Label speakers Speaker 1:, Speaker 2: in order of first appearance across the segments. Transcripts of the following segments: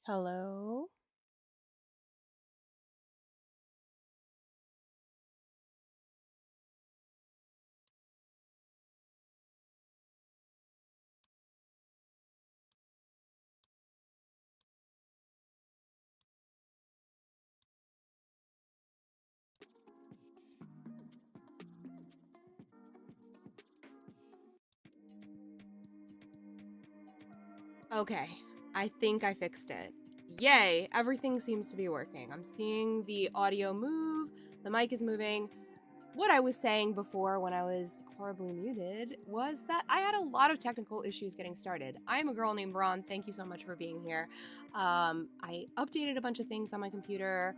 Speaker 1: Hello? Okay, I think I fixed it. Yay, everything seems to be working. I'm seeing the audio move, the mic is moving. What I was saying before when I was horribly muted was that I had a lot of technical issues getting started. I am a girl named Ron. Thank you so much for being here. I updated a bunch of things on my computer.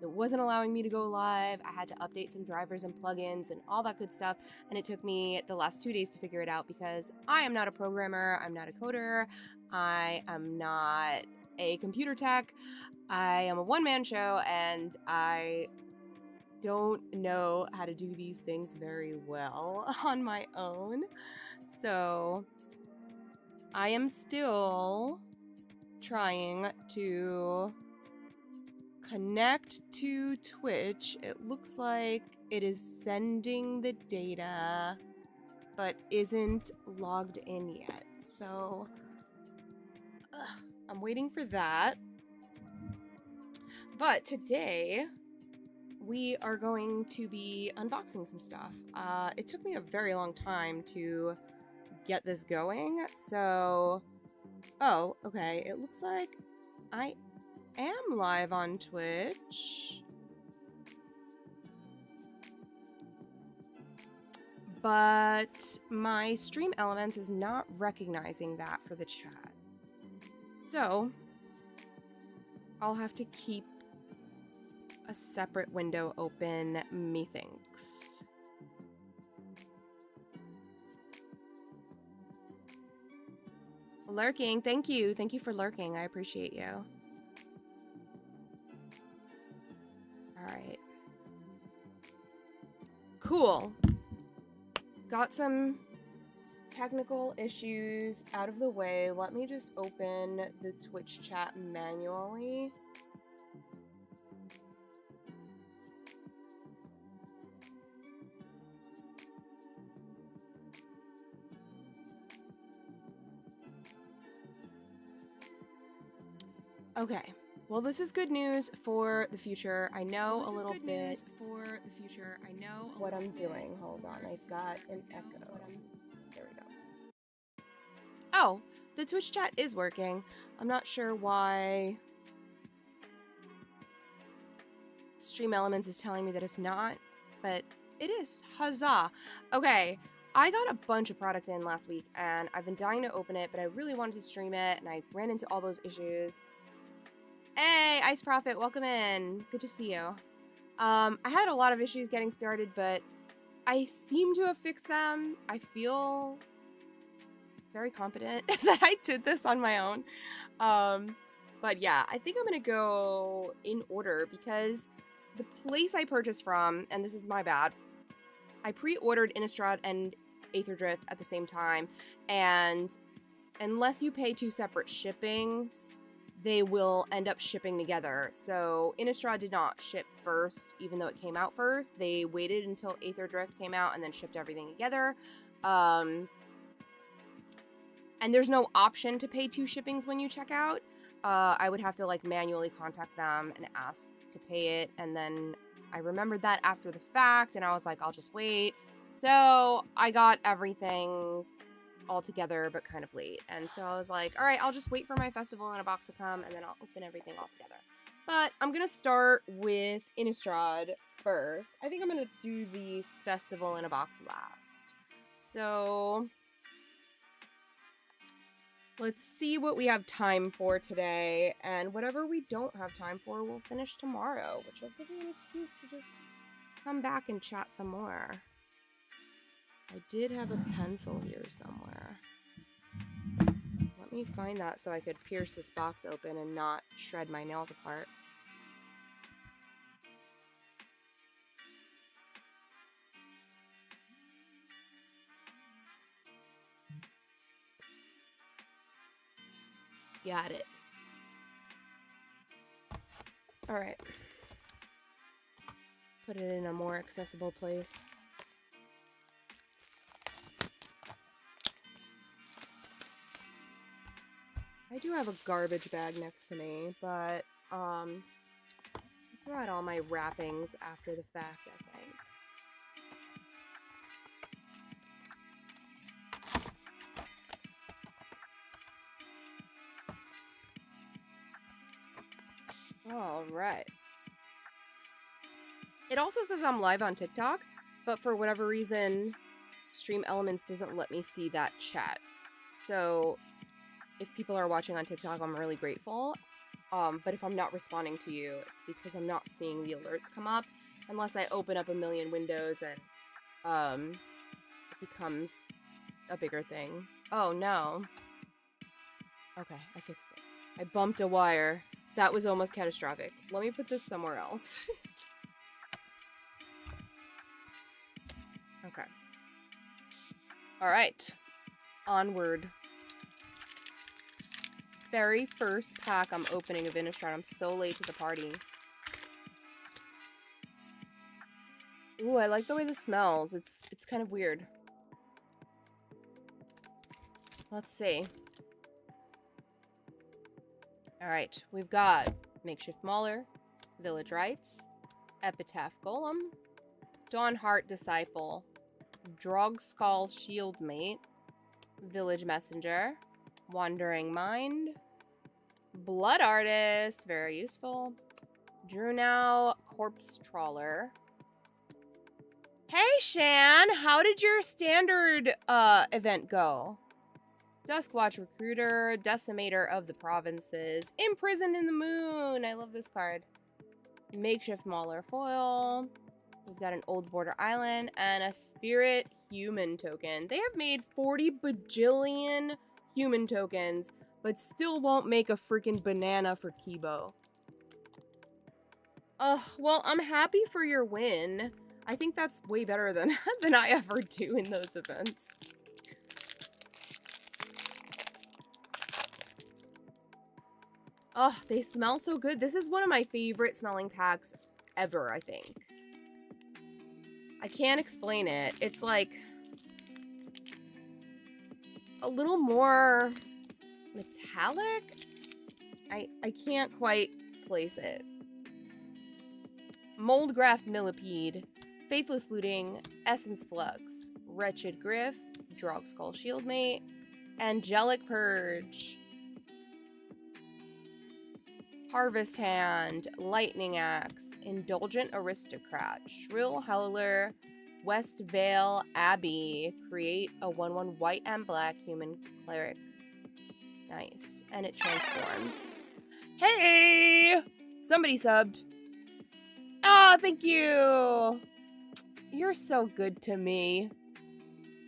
Speaker 1: It wasn't allowing me to go live. I had to update some drivers and plugins and all that good stuff. And it took me the last 2 days to figure it out because I am not a programmer. I'm not a coder. I am not a computer tech. I am a one-man show and I don't know how to do these things very well on my own. So I am still trying to connect to Twitch. It looks like it is sending the data, but isn't logged in yet. So I'm waiting for that. But today we are going to be unboxing some stuff. It took me a very long time to get this going. So, oh, okay. It looks like I am live on Twitch. But my Stream Elements is not recognizing that for the chat. So I'll have to keep a separate window open, methinks. Lurking, thank you. Thank you for lurking. I appreciate you. All right. Cool. Got some technical issues out of the way. Let me just open the Twitch chat manually. Okay. Well, this is good news for the future. I know a little bit for the future. I know what I'm doing. Hold on. I've got an echo. There we go. Oh, the Twitch chat is working. I'm not sure why Stream Elements is telling me that it's not, but it is. Huzzah. Okay. I got a bunch of product in last week and I've been dying to open it, but I really wanted to stream it and I ran into all those issues. Hey, Ice Prophet, welcome in. Good to see you. I had a lot of issues getting started, but I seem to have fixed them. I feel very confident that I did this on my own. But yeah, I think I'm gonna go in order because the place I purchased from, and this is my bad, I pre-ordered Innistrad and Aetherdrift at the same time, and unless you pay 2 separate shippings, they will end up shipping together. So Innistrad did not ship first, even though it came out first. They waited until Aetherdrift came out and then shipped everything together. And there's no option to pay 2 shippings when you check out. I would have to like manually contact them and ask to pay it. And then I remembered that after the fact and I was like, I'll just wait. So I got everything all together, but kind of late. And so I was like, all right, I'll just wait for my festival in a box to come and then I'll open everything all together. But I'm going to start with Innistrad first. I think I'm going to do the festival in a box last. So let's see what we have time for today. And whatever we don't have time for, we'll finish tomorrow, which will give me an excuse to just come back and chat some more. I did have a pencil here somewhere. Let me find that so I could pierce this box open and not shred my nails apart. Got it. All right. Put it in a more accessible place. I do have a garbage bag next to me, but I throw out all my wrappings after the fact, I think. All right. It also says I'm live on TikTok, but for whatever reason, Stream Elements doesn't let me see that chat. So if people are watching on TikTok, I'm really grateful. But if I'm not responding to you, it's because I'm not seeing the alerts come up unless I open up a million windows and it becomes a bigger thing. Oh no. Okay, I fixed it. I bumped a wire. That was almost catastrophic. Let me put this somewhere else. Okay. All right. Onward. Very first pack I'm opening of Innistrad. I'm so late to the party. Ooh, I like the way this smells. It's kind of weird. Let's see. All right, we've got Makeshift Mauler, Village Rites, Epitaph Golem, Dawnheart Disciple, Drogskull Shieldmate, Village Messenger, Wandering Mind, Blood Artist, very useful, Drunau Corpse Trawler. Hey Shan, how did your standard event go? Duskwatch Recruiter, Decimator of the Provinces, Imprisoned in the Moon. I love this card. Makeshift Mauler foil. We've got an Old Border Island and a Spirit Human token. They have made 40 bajillion human tokens, but still won't make a freaking banana for Kibo. Well, I'm happy for your win. I think that's way better than I ever do in those events. Oh, they smell so good. This is one of my favorite smelling packs ever, I think. I can't explain it. It's like a little more metallic. I can't quite place it. Moldgraft Millipede, Faithless Looting, Essence Flux, Wretched Griff, Drogskull Shieldmate, Angelic Purge, Harvest Hand, Lightning Axe, Indulgent Aristocrat, Shrill Howler, West Vale Abbey, create a 1/1 white and black human cleric. Nice. And it transforms. Hey! Somebody subbed. Oh, thank you! You're so good to me.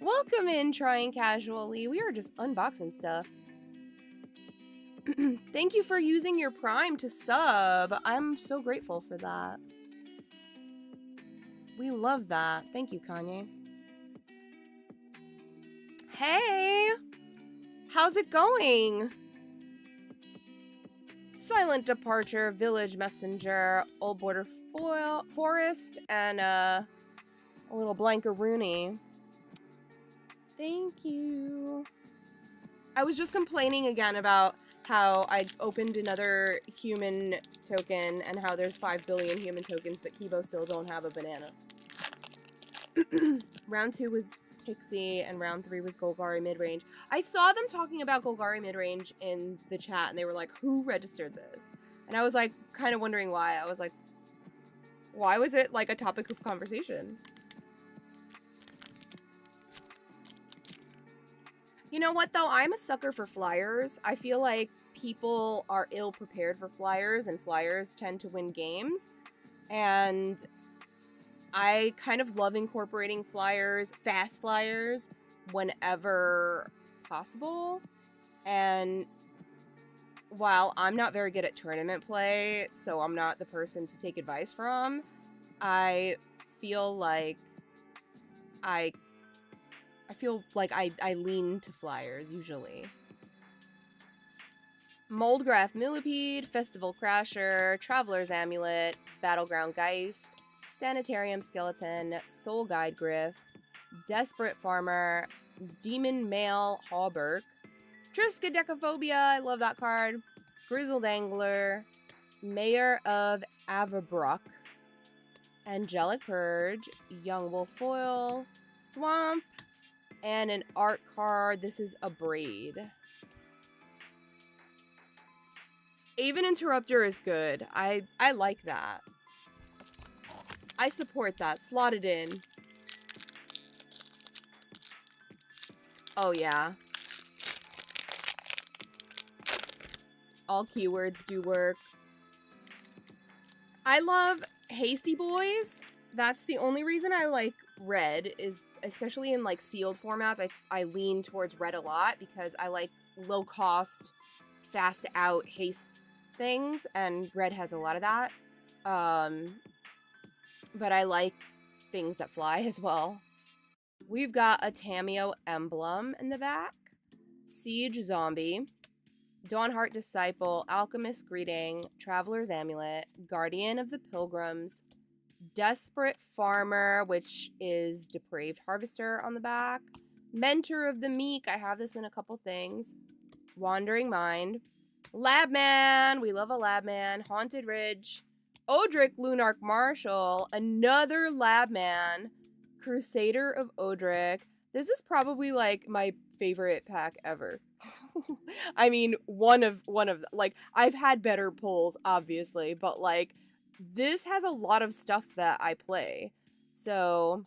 Speaker 1: Welcome in, Trying Casually. We are just unboxing stuff. Thank you for using your Prime to sub. I'm so grateful for that. We love that. Thank you, Kanye. Hey! How's it going? Silent Departure, Village Messenger, Old Border Forest, and a little Blankaroonie. Thank you. I was just complaining again about how I opened another human token and how there's 5 billion human tokens, but Kibo still don't have a banana. Round 2 was Pixie, and round 3 was Golgari Midrange. I saw them talking about Golgari Midrange in the chat, and they were like, who registered this? And I was like, kind of wondering why. I was like, why was it like a topic of conversation? You know what, though? I'm a sucker for flyers. I feel like people are ill-prepared for flyers, and flyers tend to win games. And I kind of love incorporating flyers, fast flyers, whenever possible. And while I'm not very good at tournament play, so I'm not the person to take advice from, I feel like I lean to flyers, usually. Moldgraph Millipede, Festival Crasher, Traveler's Amulet, Battleground Geist, Sanitarium Skeleton, Soul Guide Griff, Desperate Farmer, Demon Male Hawberk, Triskaidekaphobia, I love that card, Grizzled Angler, Mayor of Averbrook, Angelic Purge, Young Wolf Foil, Swamp, and an art card. This is a Braid. Aven Interrupter is good. I like that. I support that. Slot it in. Oh, yeah. All keywords do work. I love Hasty Boys. That's the only reason I like red, is especially in like sealed formats. I lean towards red a lot because I like low cost, fast out haste things, and red has a lot of that. But I like things that fly as well. We've got a Tameo emblem in the back, Siege Zombie, Dawnheart Disciple, Alchemist Greeting, Traveler's Amulet, Guardian of the Pilgrims, Desperate Farmer, which is Depraved Harvester on the back, Mentor of the Meek, I have this in a couple things, Wandering Mind, Labman, we love a Labman, Haunted Ridge, Odric Lunarch Marshal, another Labman, Crusader of Odric. This is probably like my favorite pack ever. I mean, one of like, I've had better pulls obviously, but like this has a lot of stuff that I play. So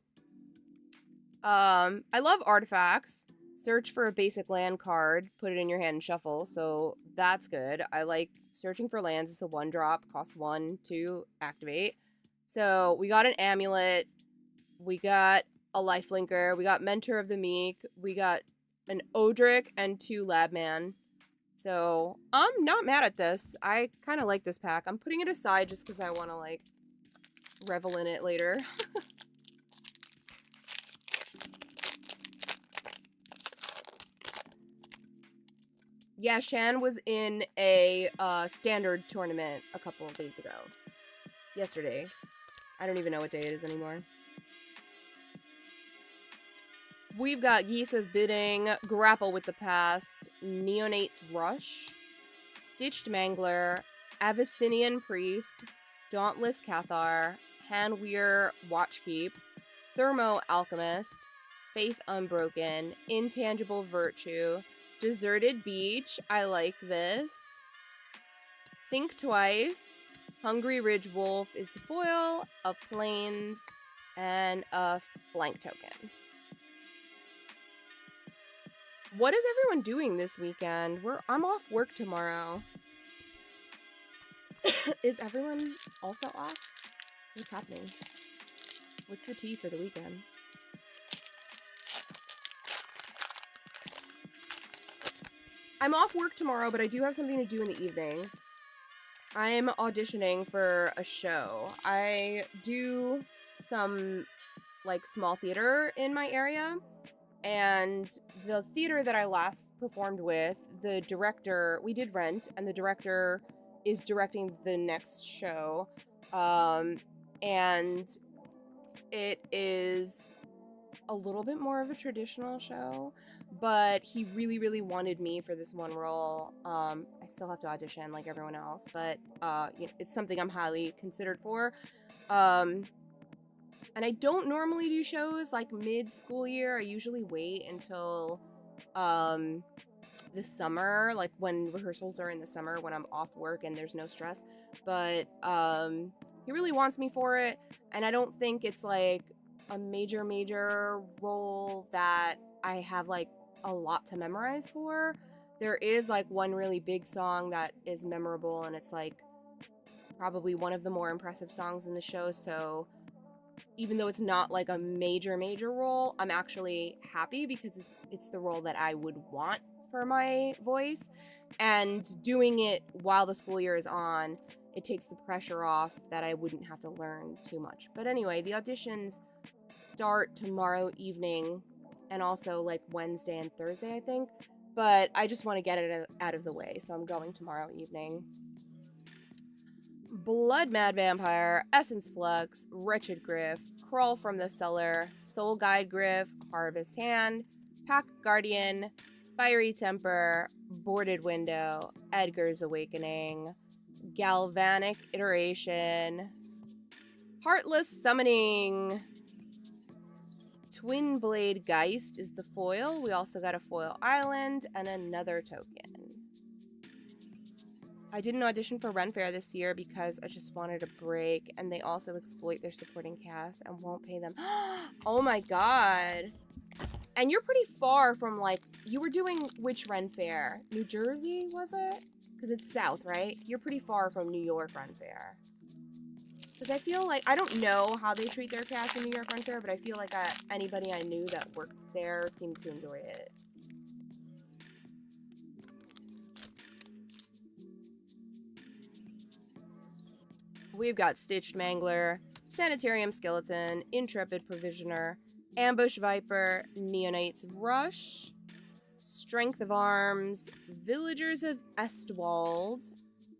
Speaker 1: I love artifacts. Search for a basic land card, put it in your hand and shuffle, so that's good. I like searching for lands. It's a 1-drop, costs 1 to activate. So we got an amulet, we got a lifelinker, we got Mentor of the Meek, we got an Odric and 2 Labman. So I'm not mad at this. I kind of like this pack. I'm putting it aside just because I want to like revel in it later. Yeah, Shan was in a standard tournament a couple of days ago. Yesterday. I don't even know what day it is anymore. We've got Gisa's Bidding, Grapple with the Past, Neonate's Rush, Stitched Mangler, Abyssinian Priest, Dauntless Cathar, Hanweir Watchkeep, Thermo Alchemist, Faith Unbroken, Intangible Virtue, Deserted Beach, I like this. Think Twice, Hungry Ridge Wolf is the foil, a Plains, and a blank token. What is everyone doing this weekend? I'm off work tomorrow. Is everyone also off? What's happening? What's the tea for the weekend? I'm off work tomorrow, but I do have something to do in the evening. I'm auditioning for a show. I do some, like, small theater in my area, and the theater that I last performed with, the director, we did Rent, and the director is directing the next show, and it is a little bit more of a traditional show, but he really, really wanted me for this one role. I still have to audition like everyone else, but you know, it's something I'm highly considered for. And I don't normally do shows like mid-school year. I usually wait until the summer, like when rehearsals are in the summer, when I'm off work and there's no stress. But he really wants me for it, and I don't think it's like a major role that I have like a lot to memorize for. There is like one really big song that is memorable, and it's like probably one of the more impressive songs in the show, so even though it's not like a major role, I'm actually happy because it's the role that I would want for my voice, and doing it while the school year is on, it takes the pressure off that I wouldn't have to learn too much. But anyway, the auditions start tomorrow evening, and also like Wednesday and Thursday, I think. but I just want to get it out of the way, so I'm going tomorrow evening. Blood Mad Vampire, Essence Flux, Wretched Griff, Crawl from the Cellar, Soul Guide Griff, Harvest Hand, Pack Guardian, Fiery Temper, Boarded Window, Edgar's Awakening, Galvanic Iteration, Heartless Summoning, Twin Blade Geist is the foil. We also got a foil island and another token. I didn't audition for Ren Fair this year because I just wanted a break, and they also exploit their supporting cast and won't pay them. Oh my god. And you're pretty far from, like, you were doing which Ren Fair? New Jersey, was it? Because it's south, right? You're pretty far from New York Ren Fair. Because I feel like, I don't know how they treat their cast in New York Ren Fair, but I feel like anybody I knew that worked there seemed to enjoy it. We've got Stitched Mangler, Sanitarium Skeleton, Intrepid Provisioner, Ambush Viper, Neonight's Rush, Strength of Arms, Villagers of Estwald,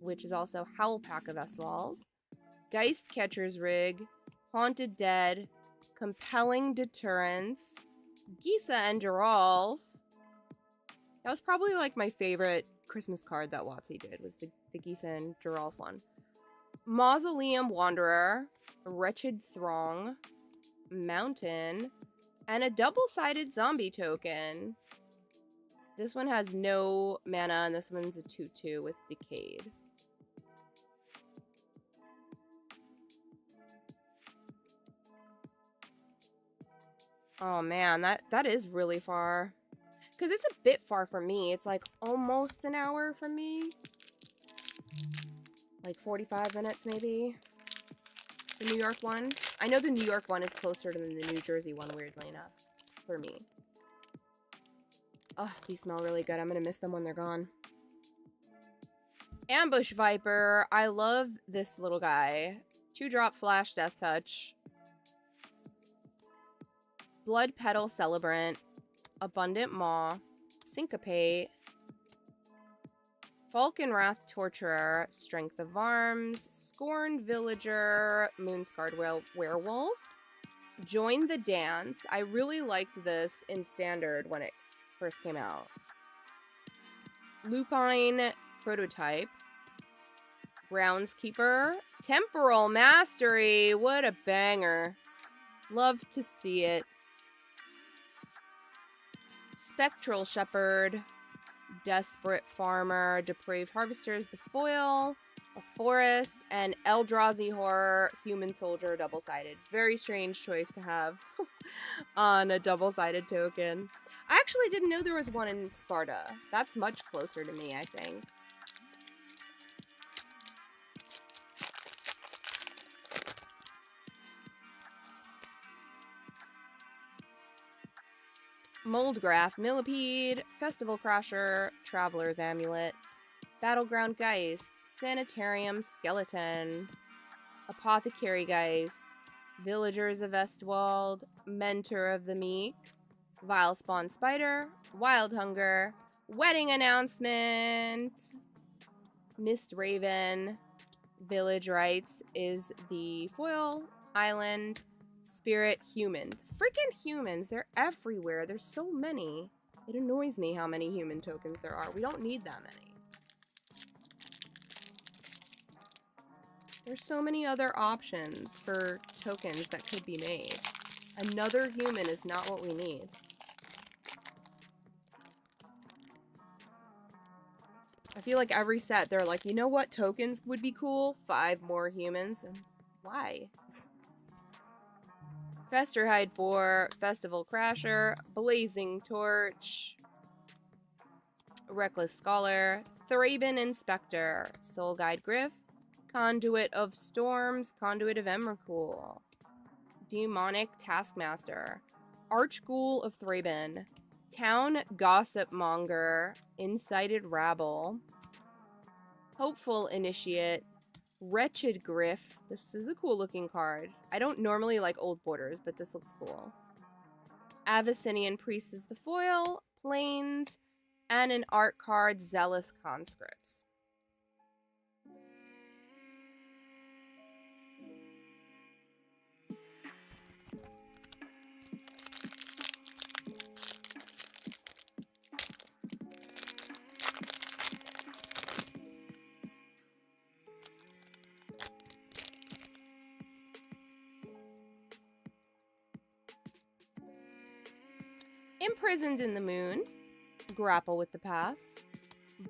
Speaker 1: which is also Howl Pack of Estwald, Geist Catcher's Rig, Haunted Dead, Compelling Deterrence, Gisa and Geralf. That was probably like my favorite Christmas card that WotC did, was the Gisa and Geralf one. Mausoleum Wanderer, Wretched Throng, Mountain, and a double-sided zombie token. This one has no mana, and this one's a 2/2 with Decayed. Oh man, that is really far. Because it's a bit far from me. It's like almost an hour from me. Like 45 minutes, maybe. The New York one. I know the New York one is closer than the New Jersey one, weirdly enough, for me. Oh, these smell really good. I'm gonna miss them when they're gone. Ambush Viper. I love this little guy. 2-drop Flash Death Touch. Blood Petal Celebrant. Abundant Maw. Syncopate. Falcon Wrath Torturer, Strength of Arms, Scorned Villager, Moonscarred Werewolf, Join the Dance. I really liked this in Standard when it first came out. Lupine Prototype, Groundskeeper, Temporal Mastery. What a banger. Love to see it. Spectral Shepherd, Desperate Farmer, Depraved Harvester is the foil, a Forest, and Eldrazi Horror, Human Soldier, double-sided. Very strange choice to have on a double-sided token. I actually didn't know there was one in Sparta. That's much closer to me, I think. Moldgraph, Millipede, Festival Crasher, Traveler's Amulet, Battleground Geist, Sanitarium Skeleton, Apothecary Geist, Villagers of Estwald, Mentor of the Meek, Vilespawn Spider, Wild Hunger, Wedding Announcement, Mist Raven, Village Rites is the foil, Island, Spirit Human. Freaking humans, they're everywhere. There's so many. It annoys me how many human tokens there are. We don't need that many. There's so many other options for tokens that could be made. Another human is not what we need. I feel like every set they're like, you know what tokens would be cool? 5 more humans. And why? Festerhide Boar, Festival Crasher, Blazing Torch, Reckless Scholar, Thraben Inspector, Soul Guide Griff, Conduit of Storms, Conduit of Emrakul, Demonic Taskmaster, Archghoul of Thraben, Town Gossip Monger, Incited Rabble, Hopeful Initiate, Wretched Griff. This is a cool looking card. I don't normally like old borders, but this looks cool. Abyssinian Priest is the foil. Plains. and an art card, Zealous Conscripts. Imprisoned in the Moon, Grapple with the Past,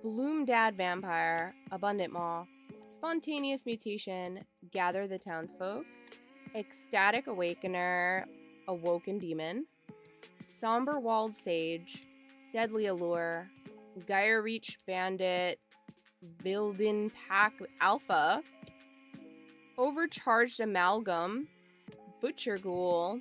Speaker 1: Bloom Dad Vampire, Abundant Maw, Spontaneous Mutation, Gather the Townsfolk, Ecstatic Awakener, Awoken Demon, Somber Walled Sage, Deadly Allure, Gyre Reach Bandit, Vilden Pack Alpha, Overcharged Amalgam, Butcher Ghoul,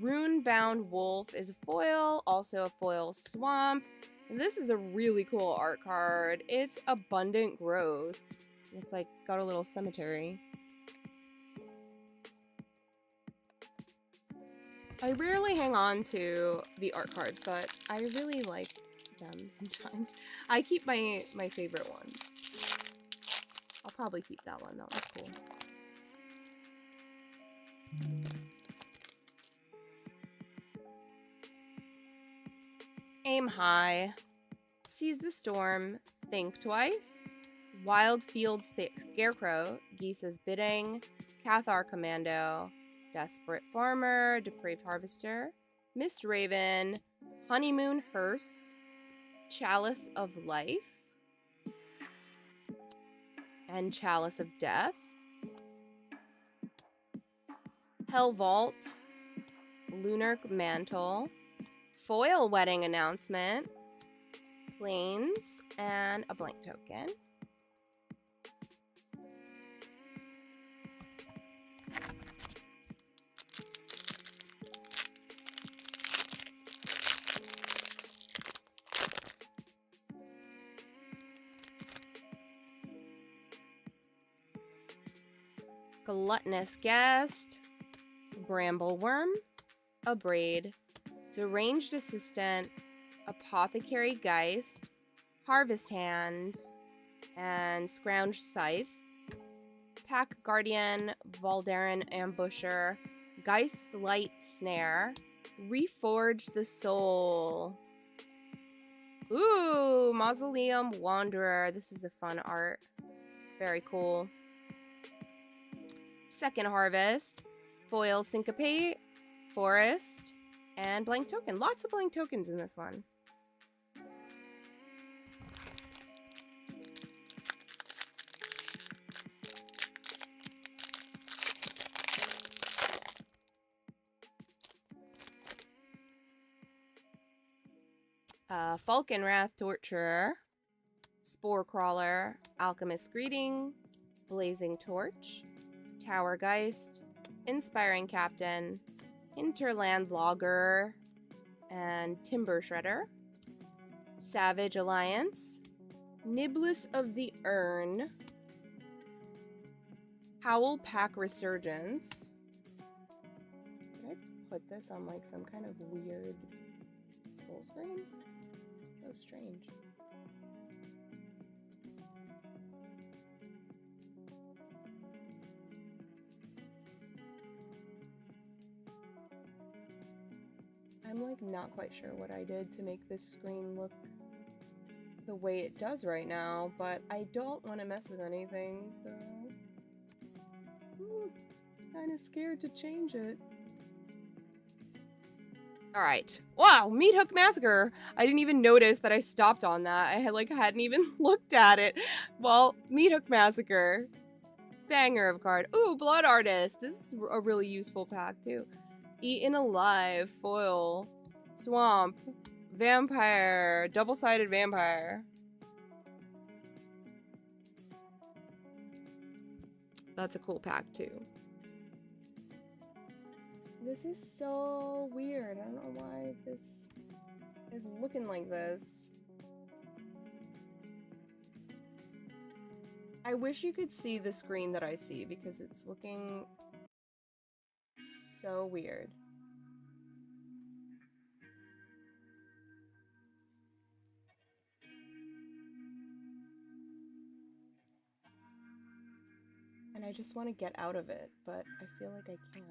Speaker 1: Rune-Bound Wolf is a foil, also a foil Swamp. This is a really cool art card. It's Abundant Growth. It's like got a little cemetery. I rarely hang on to the art cards, but I really like them sometimes. I keep my favorite ones. I'll probably keep that one. That was cool. Aim High, Seize the Storm, Think Twice, Wild Field Scarecrow, Gisa's Bidding, Cathar Commando, Desperate Farmer, Depraved Harvester, Mist Raven, Honeymoon Hearse, Chalice of Life, and Chalice of Death, Hell Vault, Lunar Mantle, Foil Wedding Announcement, Plains, and a blank token. Gluttonous Guest, Brambleworm, a Braid, Deranged Assistant, Apothecary Geist, Harvest Hand, and Scrounge Scythe, Pack Guardian, Valdarin Ambusher, Geist Light Snare, Reforge the Soul. Ooh, Mausoleum Wanderer. This is a fun art. Very cool. Second Harvest, Foil Syncopate, Forest, and blank token. Lots of blank tokens in this one. Falconwrath Torturer, Spore Crawler, Alchemist Greeting, Blazing Torch, Tower Geist, Inspiring Captain, Hinterland Logger, and Timber Shredder, Savage Alliance, Niblis of the Urn, Howl Pack Resurgence. Did I put this on like some kind of weird full screen? So strange. I'm like not quite sure what I did to make this screen look the way it does right now, but I don't want to mess with anything, so kind of scared to change it. All right. Wow, Meat Hook Massacre. I didn't even notice that I stopped on that. I hadn't even looked at it. Well, Meat Hook Massacre. Banger of card. Ooh, Blood Artist. This is a really useful pack too. Eaten Alive, Foil, Swamp, Vampire, Double-Sided Vampire. That's a cool pack too. This is so weird. I don't know why this is looking like this. I wish you could see the screen that I see because it's looking so weird. I just want to get out of it, but I feel like I can't.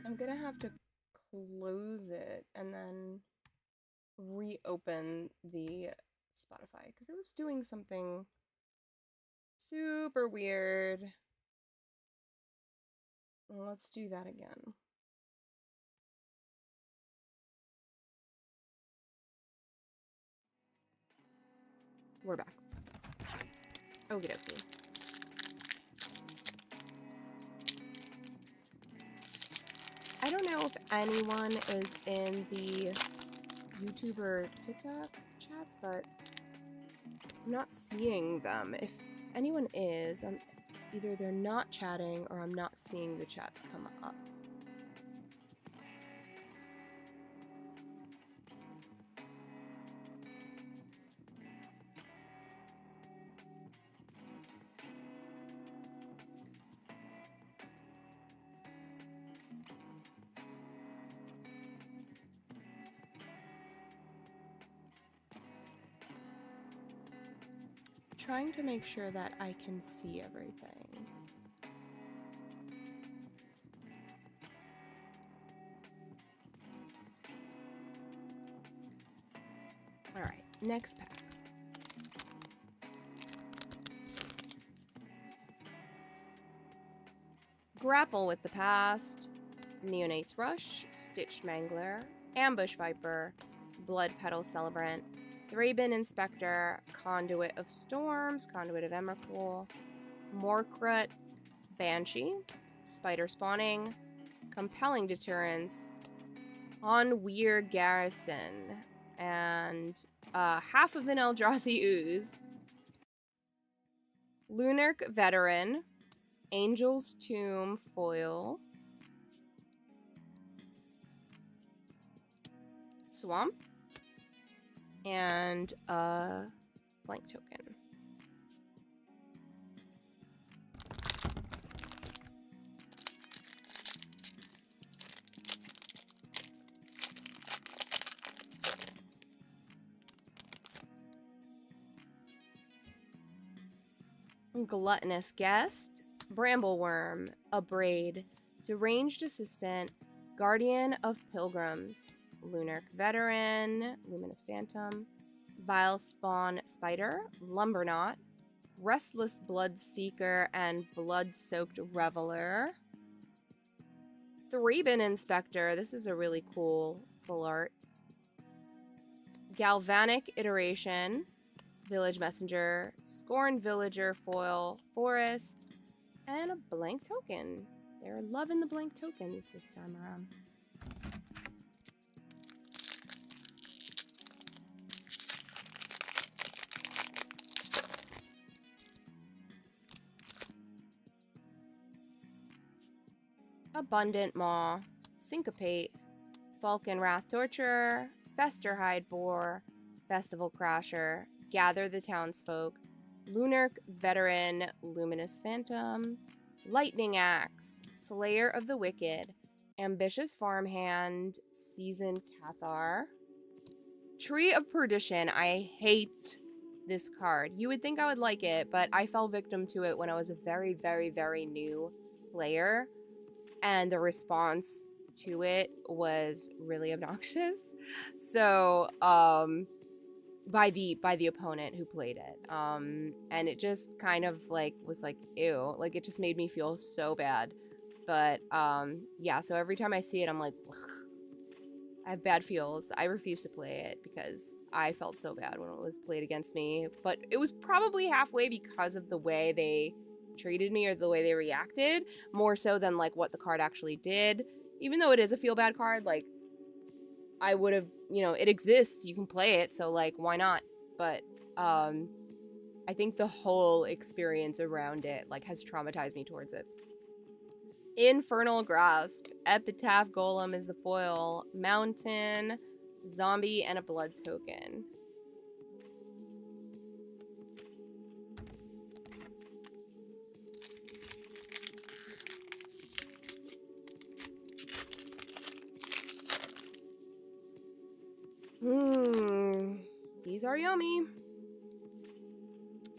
Speaker 1: I'm gonna have to close it and then reopen the Spotify because it was doing something super weird. Let's do that again. We're back. Okie dokie. I don't know if anyone is in the YouTube or TikTok chats, but I'm not seeing them. If anyone is, either they're not chatting or I'm not seeing the chats come up. Trying to make sure that I can see everything. All right, next pack. Grapple with the Past, Neonate's Rush, Stitched Mangler, Ambush Viper, Blood Petal Celebrant, Thraben Inspector, Conduit of Storms, Conduit of Emrakul, Morkrut, Banshee, Spider Spawning, Compelling Deterrence, Onweir Garrison, and half of an Eldrazi Ooze, Lunark Veteran, Angel's Tomb Foil, Swamp, and a blank token. Gluttonous Guest, Brambleworm, Abrade, Deranged Assistant, Guardian of Pilgrims, Lunark Veteran, Luminous Phantom, Vile Spawn Spider, Lumberknot, Restless Bloodseeker, and Blood-Soaked Reveler. Thraben Inspector, this is a really cool full art. Galvanic Iteration, Village Messenger, Scorn Villager Foil, Forest, and a blank token. They're loving the blank tokens this time around. Abundant Maw, Syncopate, Falcon Wrath Torturer, Festerhide Boar, Festival Crasher, Gather the Townsfolk, Lunark Veteran, Luminous Phantom, Lightning Axe, Slayer of the Wicked, Ambitious Farmhand, Seasoned Cathar, Tree of Perdition. I hate this card. You would think I would like it, but I fell victim to it when I was a very, very, very new player, and the response to it was really obnoxious. So, by the opponent who played it, and it just kind of like was like, ew, like it just made me feel so bad. But yeah, so every time I see it, I'm like, ugh. I have bad feels. I refuse to play it because I felt so bad when it was played against me. But it was probably halfway because of the way they treated me or the way they reacted, more so than like what the card actually did. Even though it is a feel bad card, like I would have, you know, it exists, you can play it, so like why not? But I think the whole experience around it like has traumatized me towards it. Infernal Grasp. Epitaph Golem is the foil. Mountain, zombie, and a blood token. These are yummy.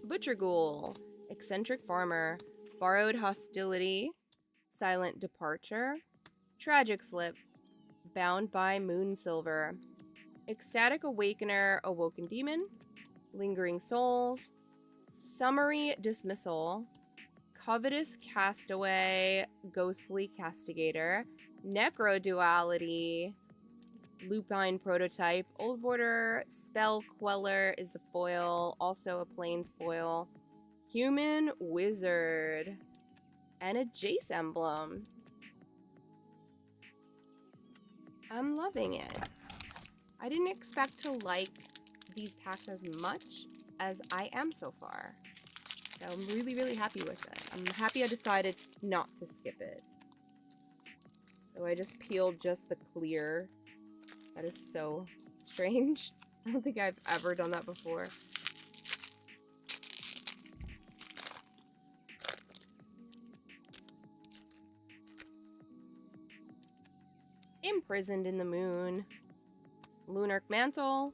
Speaker 1: Butcher Ghoul. Eccentric Farmer. Borrowed Hostility. Silent Departure. Tragic Slip. Bound by Moonsilver. Ecstatic Awakener. Awoken Demon. Lingering Souls. Summary Dismissal. Covetous Castaway. Ghostly Castigator. Necroduality. Lupine Prototype. Old Border. Spell Queller is the foil. Also a Plains foil. Human Wizard. And a Jace emblem. I'm loving it. I didn't expect to like these packs as much as I am so far. So I'm really, really happy with it. I'm happy I decided not to skip it. So I just peeled just the clear. That is so strange. I don't think I've ever done that before. Imprisoned in the Moon. Lunarch Mantle.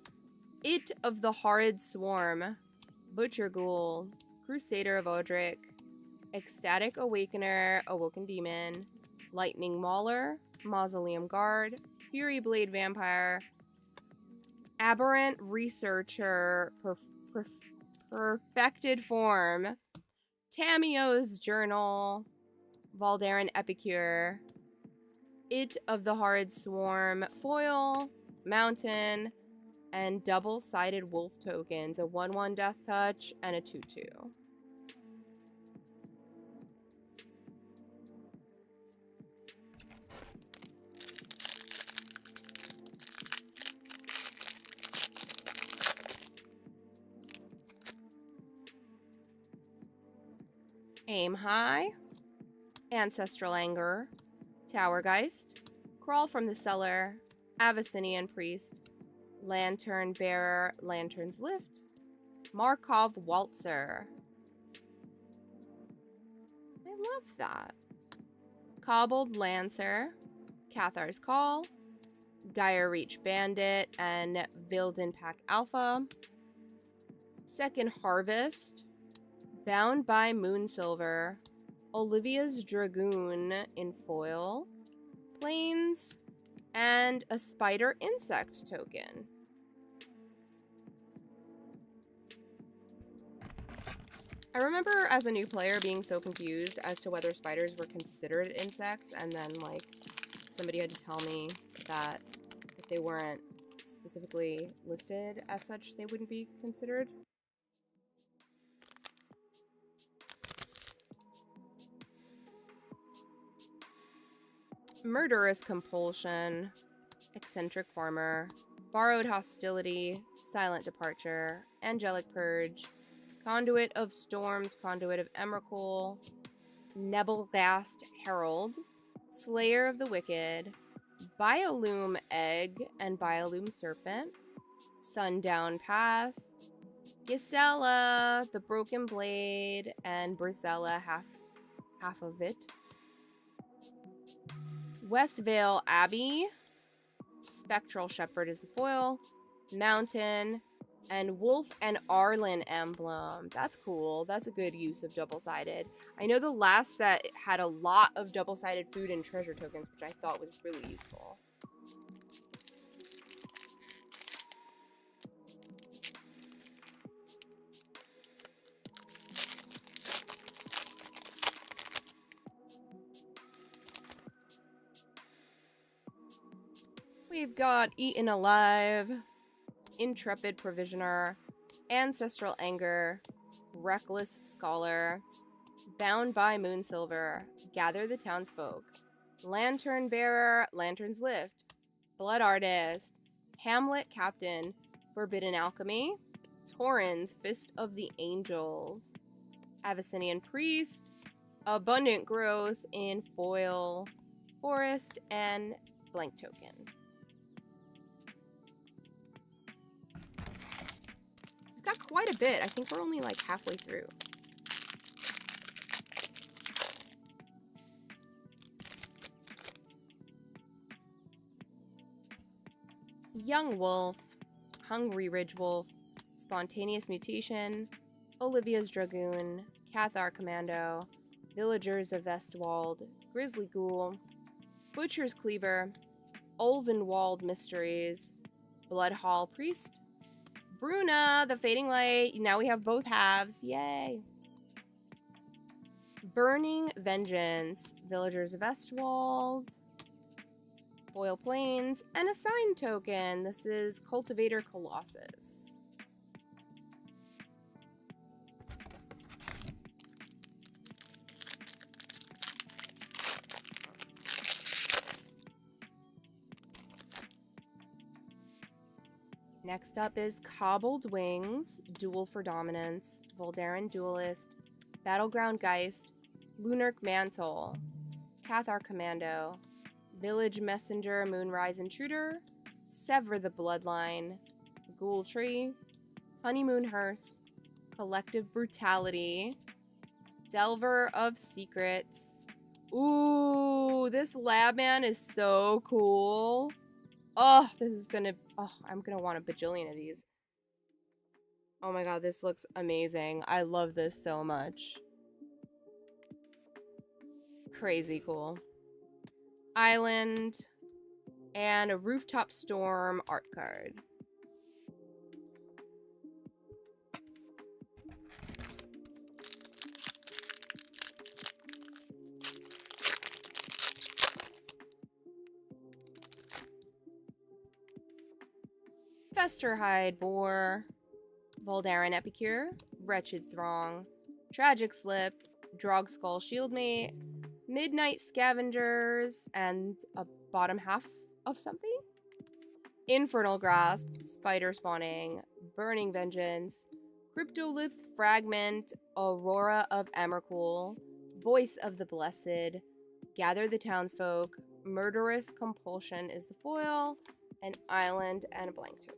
Speaker 1: It of the Horrid Swarm. Butcher Ghoul. Crusader of Odric. Ecstatic Awakener. Awoken Demon. Lightning Mauler. Mausoleum Guard. Fury Blade Vampire. Aberrant Researcher. Perfected Form. Tamiyo's Journal. Valdarin Epicure. It of the Horrid Swarm. Foil. Mountain. And double-sided wolf tokens. A 1/1 Death Touch and a 2/2. Aim High. Ancestral Anger. Towergeist. Crawl from the Cellar. Abyssinian Priest. Lantern Bearer. Lantern's Lift. Markov Waltzer. I love that. Cobbled Lancer. Cathar's Call. Gaia Reach Bandit and Vilden Pack Alpha. Second Harvest. Bound by Moonsilver. Olivia's Dragoon in foil. Plains. And a Spider Insect token. I remember as a new player being so confused as to whether spiders were considered insects, and then like somebody had to tell me that if they weren't specifically listed as such, they wouldn't be considered. Murderous Compulsion. Eccentric Farmer. Borrowed Hostility. Silent Departure. Angelic Purge. Conduit of Storms. Conduit of Emrakul. Nebelgast Herald. Slayer of the Wicked. Biolume Egg and Biolume Serpent. Sundown Pass. Gisela, the Broken Blade, and Brisella, half of it. Westvale Abbey. Spectral Shepherd is the foil. Mountain. And Wolf and Arlen emblem. That's cool. That's a good use of double-sided. I know the last set had a lot of double-sided food and treasure tokens, which I thought was really useful. We've got Eaten Alive, Intrepid Provisioner, Ancestral Anger, Reckless Scholar, Bound by Moonsilver, Gather the Townsfolk, Lantern Bearer, Lantern's Lift, Blood Artist, Hamlet Captain, Forbidden Alchemy, Torrens, Fist of the Angels, Abyssinian Priest, Abundant growth in foil, forest, and blank token. We've got quite a bit. I think we're only like halfway through. Young Wolf, Hungry Ridge Wolf, Spontaneous Mutation, Olivia's Dragoon, Cathar Commando, Villagers of Vestwald, Grizzly Ghoul, Butcher's Cleaver, Ulvenwald Mysteries, Bloodhall Priest, Bruna, the Fading Light. Now we have both halves. Yay! Burning Vengeance, Villagers of Vestwald, Foil Plains, and a sign token. This is Cultivator Colossus. Next up is Cobbled Wings, Duel for Dominance, Voldaran Duelist, Battleground Geist, Lunark Mantle, Cathar Commando, Village Messenger, Moonrise Intruder, Sever the Bloodline, Ghoul Tree, Honeymoon Hearse, Collective Brutality, Delver of Secrets. Ooh, this lab man is so cool. Oh, this is gonna... Oh, I'm gonna want a bajillion of these. Oh my god, this looks amazing. I love this so much. Crazy cool. Island, and a Rooftop Storm art card. Festerhide Boar, Voldaran Epicure, Wretched Throng, Tragic Slip, Drogskull Shieldmate, Midnight Scavengers, and a bottom half of something? Infernal Grasp, Spider Spawning, Burning Vengeance, Cryptolith Fragment, Aurora of Emrakul, Voice of the Blessed, Gather the Townsfolk, Murderous Compulsion is the foil, an island, and a blank token.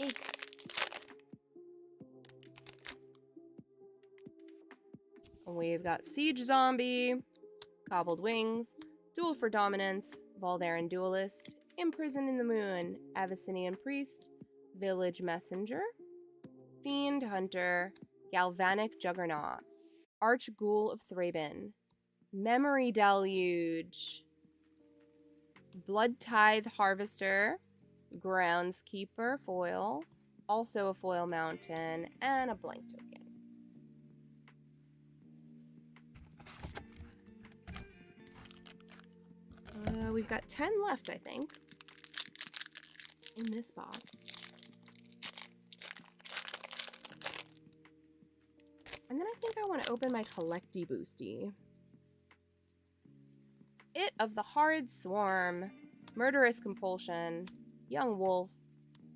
Speaker 1: Eek. We've got Siege Zombie, Cobbled Wings, Duel for Dominance, Voldaran Duelist, Imprisoned in the Moon, Abyssinian Priest, Village Messenger, Fiend Hunter, Galvanic Juggernaut, Arch Ghoul of Thraben, Memory Deluge, Blood Tithe Harvester, Groundskeeper foil, also a foil mountain, and a blank token. We've got 10 left, I think, in this box. And then I think I want to open my Collecty Boosty. It of the Horrid Swarm, Murderous Compulsion, Young Wolf,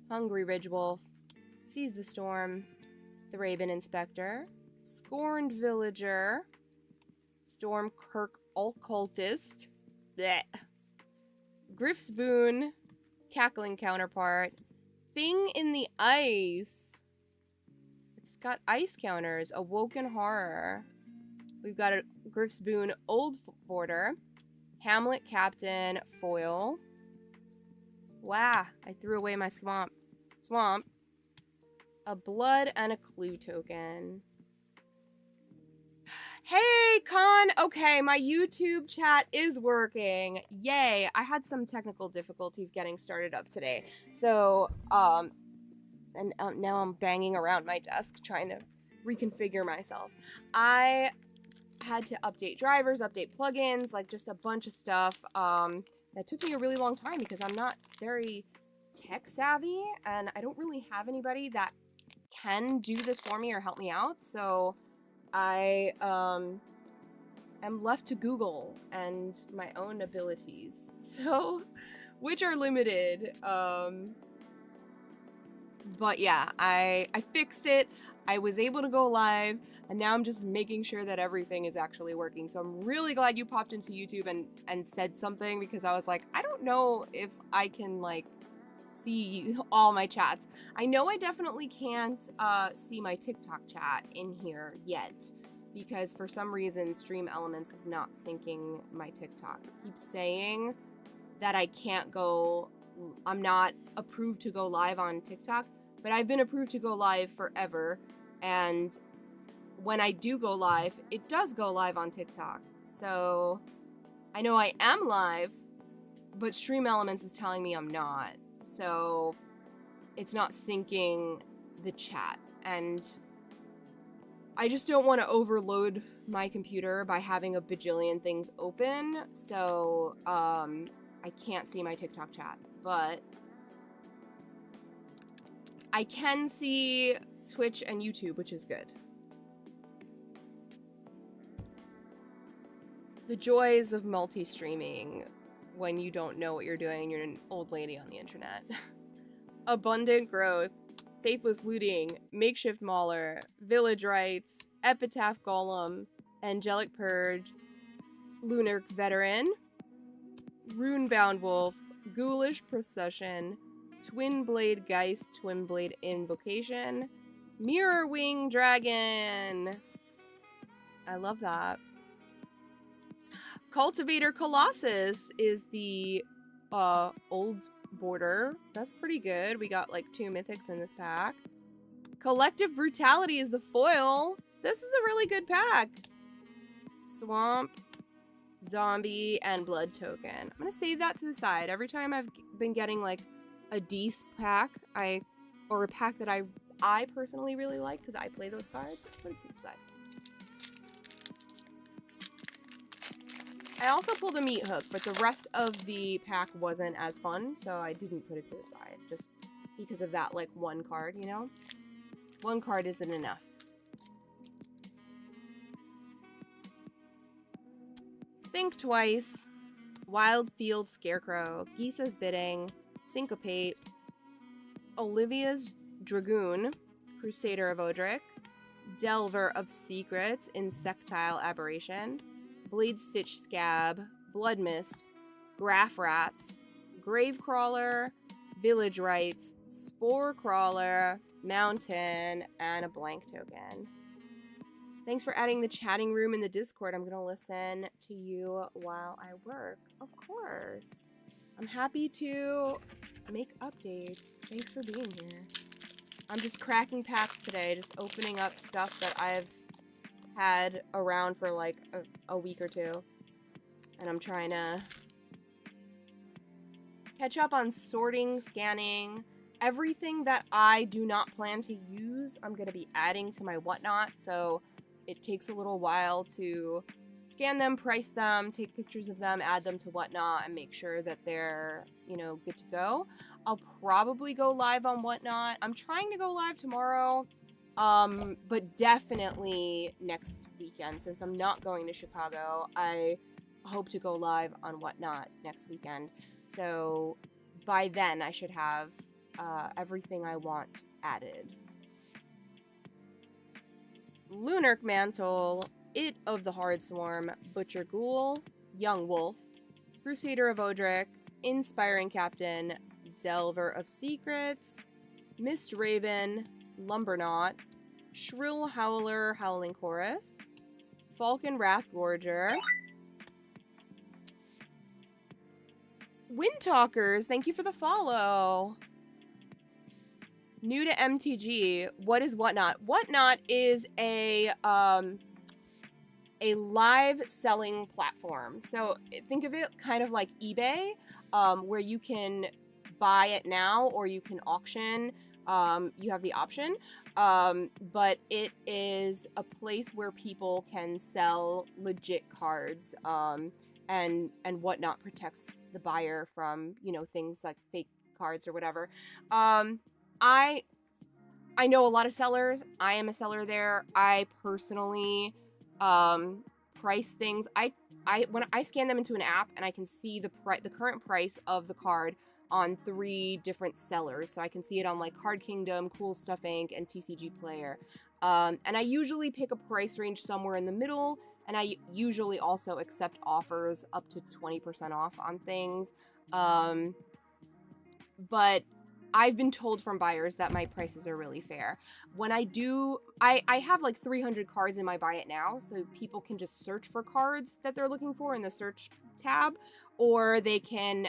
Speaker 1: Hungry Ridge Wolf, Seize the Storm, Thraben Inspector, Scorned Villager, Stormkirk Occultist, bleh, Griff's Boon, Cackling Counterpart, Thing in the Ice. It's got ice counters, Awoken Horror. We've got a Griff's Boon Old Border, Hamlet Captain foil. Wow, I threw away my swamp. A blood and a clue token. Hey, Con! Okay, my YouTube chat is working. Yay! I had some technical difficulties getting started up today. So, now I'm banging around my desk trying to reconfigure myself. I had to update drivers, update plugins, like just a bunch of stuff. That took me a really long time because I'm not very tech savvy and I don't really have anybody that can do this for me or help me out. So I am left to Google and my own abilities. So, which are limited. But yeah, I fixed it. I was able to go live, and now I'm just making sure that everything is actually working. So I'm really glad you popped into YouTube and said something, because I was like, I don't know if I can like see all my chats. I know I definitely can't see my TikTok chat in here yet, because for some reason Stream Elements is not syncing my TikTok. It keeps saying that I can't go, I'm not approved to go live on TikTok, but I've been approved to go live forever, and when I do go live, it does go live on TikTok. So I know I am live, but Stream Elements is telling me I'm not. So it's not syncing the chat, and I just don't want to overload my computer by having a bajillion things open. So I can't see my TikTok chat, but I can see Twitch and YouTube, which is good. The joys of multi-streaming when you don't know what you're doing and you're an old lady on the internet. Abundant growth, faithless looting, makeshift mauler, village rites, epitaph golem, angelic purge, lunar veteran, runebound wolf, ghoulish procession, twin blade geist, twin blade invocation, mirror wing dragon. I love that. Cultivator Colossus is the old border. That's pretty good. We got like 2 mythics in this pack. Collective Brutality is the foil. This is a really good pack. Swamp, Zombie, and Blood Token. I'm gonna save that to the side. Every time I've been getting like a Deece pack, or a pack that I personally really like because I play those cards, put it to the side. I also pulled a meat hook, but the rest of the pack wasn't as fun, so I didn't put it to the side, just because of that, like, one card, you know? One card isn't enough. Think Twice, Wildfield Scarecrow, Gisa's Bidding, Syncopate, Olivia's Dragoon, Crusader of Odric, Delver of Secrets, Insectile Aberration, Blade Stitch Scab, Blood Mist, Graph Rats, Gravecrawler, Village Rites, Spore Crawler, Mountain, and a blank token. Thanks for adding the chatting room in the Discord. I'm going to listen to you while I work. Of course. I'm happy to make updates. Thanks for being here. I'm just cracking packs today, just opening up stuff that I've had around for like a week or two. And I'm trying to catch up on sorting, scanning. Everything that I do not plan to use, I'm going to be adding to my whatnot. So it takes a little while to scan them, price them, take pictures of them, add them to whatnot, and make sure that they're, you know, good to go. I'll probably go live on whatnot. I'm trying to go live tomorrow, but definitely next weekend. Since I'm not going to Chicago, I hope to go live on whatnot next weekend. So by then I should have everything I want added. Lunarch Mantle, It of the Hard Swarm, Butcher Ghoul, Young Wolf, Crusader of Odric, Inspiring Captain, Delver of Secrets, Mist Raven, Lumberknot, Shrill Howler, Howling Chorus, Falcon Wrathgorger, Windtalkers, thank you for the follow. New to MTG, what is Whatnot? Whatnot is a live selling platform. So think of it kind of like eBay, where you can buy it now or you can auction. You have the option, but it is a place where people can sell legit cards, and Whatnot protects the buyer from, you know, things like fake cards or whatever. I know a lot of sellers. I am a seller there. I personally price things. When I scan them into an app and I can see the current price of the card, on 3 different sellers. So I can see it on like Card Kingdom, Cool Stuff Inc., and TCG Player. And I usually pick a price range somewhere in the middle, and I usually also accept offers up to 20% off on things. But I've been told from buyers that my prices are really fair. When I do, I have like 300 cards in my Buy It Now, so people can just search for cards that they're looking for in the search tab, or they can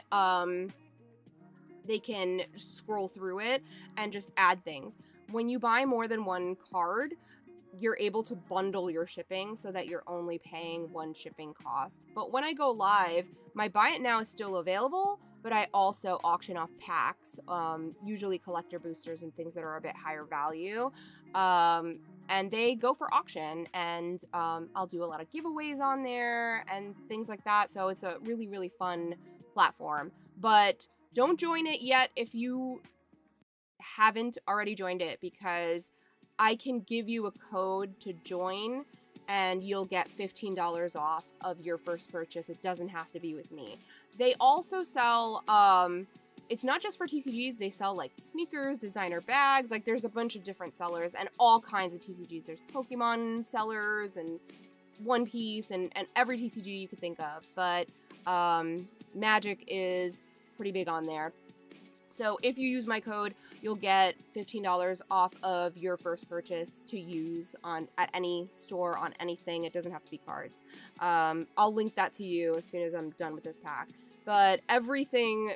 Speaker 1: scroll through it and just add things. When you buy more than one card, you're able to bundle your shipping so that you're only paying one shipping cost. But when I go live, my Buy It Now is still available, but I also auction off packs, usually collector boosters and things that are a bit higher value. And they go for auction, and I'll do a lot of giveaways on there and things like that. So it's a really, really fun platform. But don't join it yet if you haven't already joined it, because I can give you a code to join and you'll get $15 off of your first purchase. It doesn't have to be with me. They also sell, it's not just for TCGs, they sell like sneakers, designer bags, like there's a bunch of different sellers and all kinds of TCGs. There's Pokemon sellers and One Piece and every TCG you could think of, but Magic is pretty big on there. So if you use my code, you'll get $15 off of your first purchase to use at any store on anything. It doesn't have to be cards. I'll link that to you as soon as I'm done with this pack. But everything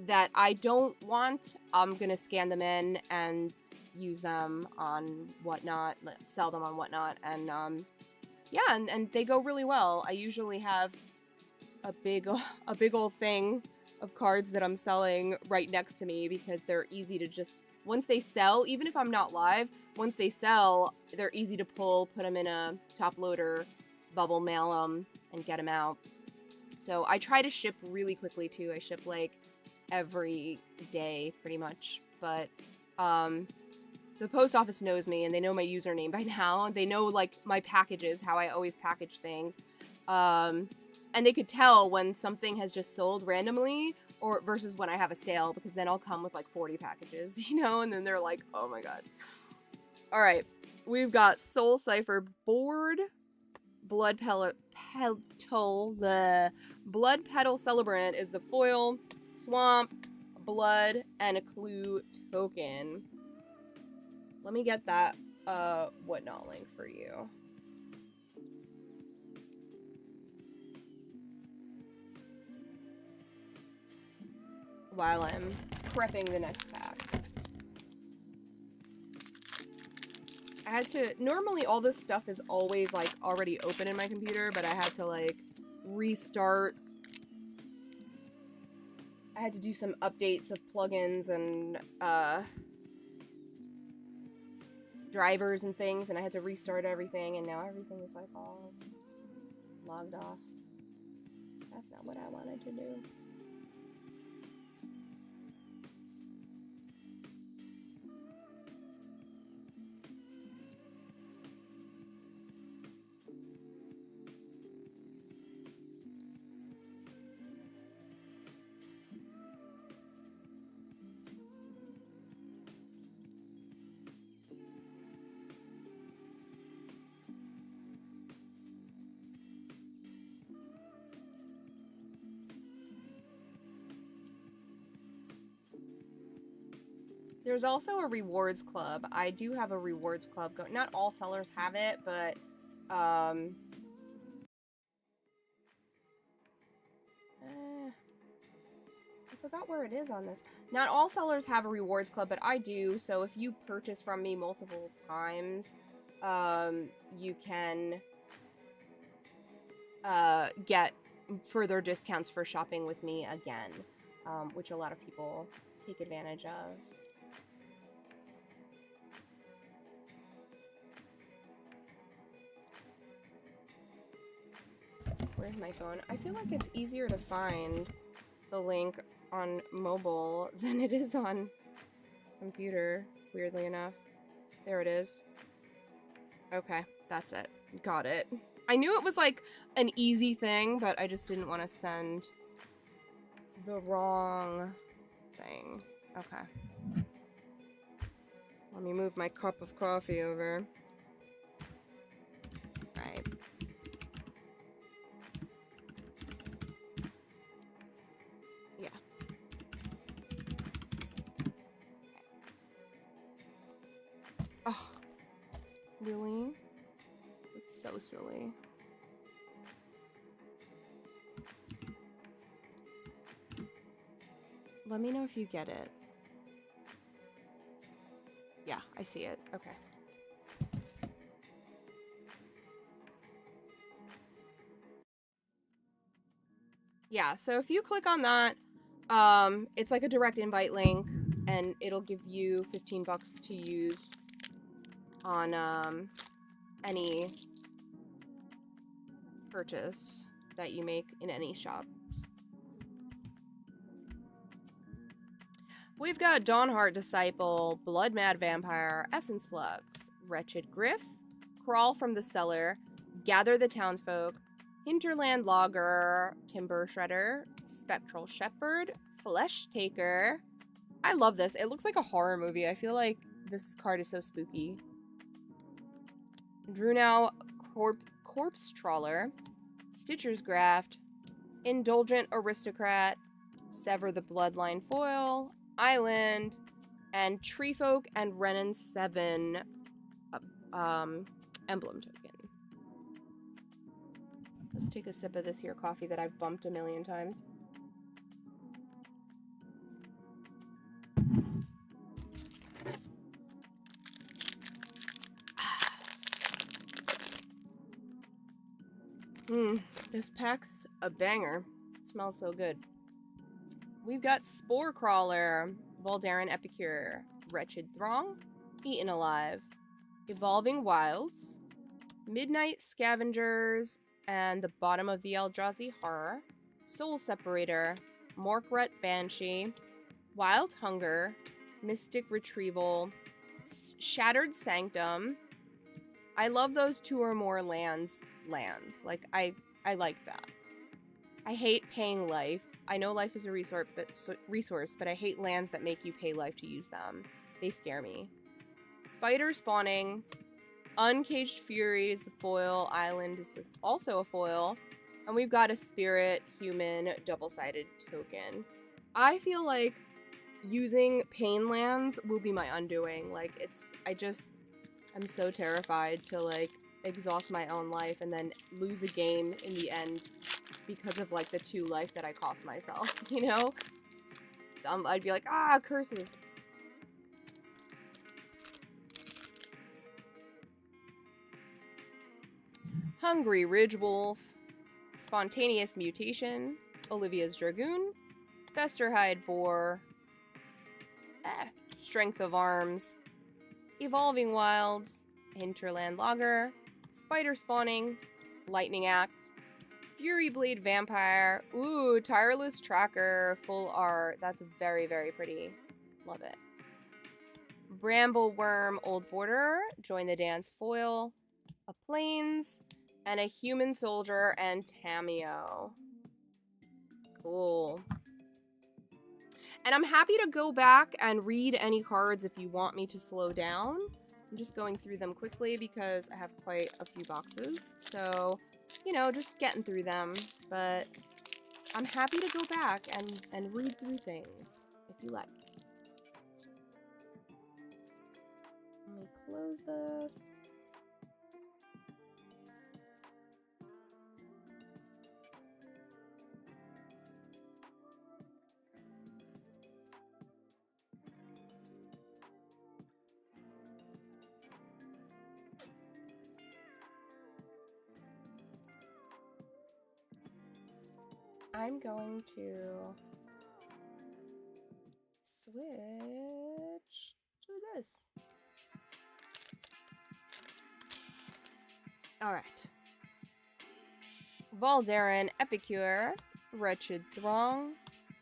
Speaker 1: that I don't want, I'm going to scan them in and use them on Whatnot, sell them on Whatnot. And yeah, and they go really well. I usually have a big old thing of cards that I'm selling right next to me because they're easy to just, once they sell, even if I'm not live, once they sell, they're easy to pull, put them in a top loader, bubble mail them, and get them out. So I try to ship really quickly too. I ship like every day pretty much, but the post office knows me and they know my username by now. They know like my packages, how I always package things. And they could tell when something has just sold randomly or versus when I have a sale, because then I'll come with like 40 packages, you know, and then they're like, oh my god. All right, we've got Soul Cipher board, Blood Petal, the Blood Petal Celebrant is the foil, Swamp, Blood, and a Clue token. Let me get that Whatnot link for you. While I'm prepping the next pack. I had to, normally all this stuff is always like already open in my computer, but I had to like restart. I had to do some updates of plugins and drivers and things, and I had to restart everything, and now everything is like all logged off. That's not what I wanted to do. There's also a rewards club. I do have a rewards club going. Not all sellers have it, but I forgot where it is on this. Not all sellers have a rewards club, but I do. So if you purchase from me multiple times, you can get further discounts for shopping with me again, which a lot of people take advantage of. Where's my phone? I feel like it's easier to find the link on mobile than it is on computer, weirdly enough. There it is. Okay, that's it. Got it. I knew it was like an easy thing, but I just didn't want to send the wrong thing. Okay. Let me move my cup of coffee over. Right. Yeah. Oh. Really? It's so silly. Let me know if you get it. Yeah, I see it. Okay. Yeah, so if you click on that, it's like a direct invite link, and it'll give you 15 bucks to use on any purchase that you make in any shop. We've got Dawnheart Disciple, Blood Mad Vampire, Essence Flux, Wretched Griff, Crawl from the Cellar, Gather the Townsfolk, Hinterland Logger, Timber Shredder, Spectral Shepherd, Flesh Taker. I love this. It looks like a horror movie. I feel like this card is so spooky. Drunau Corpse Trawler, Stitcher's Graft, Indulgent Aristocrat, Sever the Bloodline Foil, Island, and Treefolk and Renin 7 emblem token. Let's take a sip of this here coffee that I've bumped a million times. This pack's a banger. It smells so good. We've got Spore Crawler, Voldaren Epicure, Wretched Throng, Eaten Alive, Evolving Wilds, Midnight Scavengers, and the Bottom of the Eldrazi Horror, Soul Separator, Morkrut Banshee, Wild Hunger, Mystic Retrieval, Shattered Sanctum. I love those 2 or more lands. Like, I like that. I hate paying life. I know life is a resource, but I hate lands that make you pay life to use them. They scare me. Spider Spawning, Uncaged Fury is the foil. Island is also a foil. And we've got a Spirit Human double-sided token. I feel like using pain lands will be my undoing. Like, I'm so terrified to, like, exhaust my own life and then lose a game in the end because of, like, the 2 life that I cost myself, you know? I'd be like, curses. Hungry Ridgewolf, Spontaneous Mutation, Olivia's Dragoon, Festerhide Boar, Strength of Arms, Evolving Wilds, Hinterland Logger, Spider Spawning, Lightning Axe, Fury Blade Vampire, ooh, Tireless Tracker, full art, that's very, very pretty, love it. Bramble Worm, Old Border, Join the Dance foil, a Plains, and a Human Soldier and Tameo. Cool. And I'm happy to go back and read any cards if you want me to slow down. I'm just going through them quickly because I have quite a few boxes. So, you know, just getting through them. But I'm happy to go back and read through things if you like. Let me close this. I'm going to switch to this. All right. Voldaren Epicure, Wretched Throng,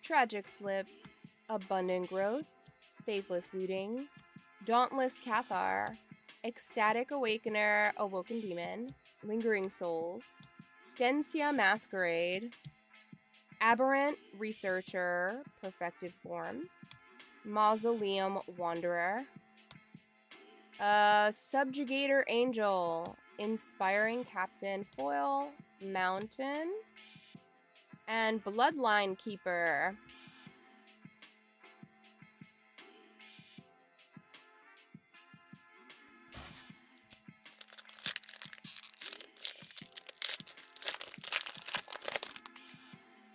Speaker 1: Tragic Slip, Abundant Growth, Faithless Looting, Dauntless Cathar, Ecstatic Awakener, Awoken Demon, Lingering Souls, Stensia Masquerade, Aberrant Researcher, Perfected Form, Mausoleum Wanderer. Subjugator Angel. Inspiring Captain Foil. Mountain. And Bloodline Keeper.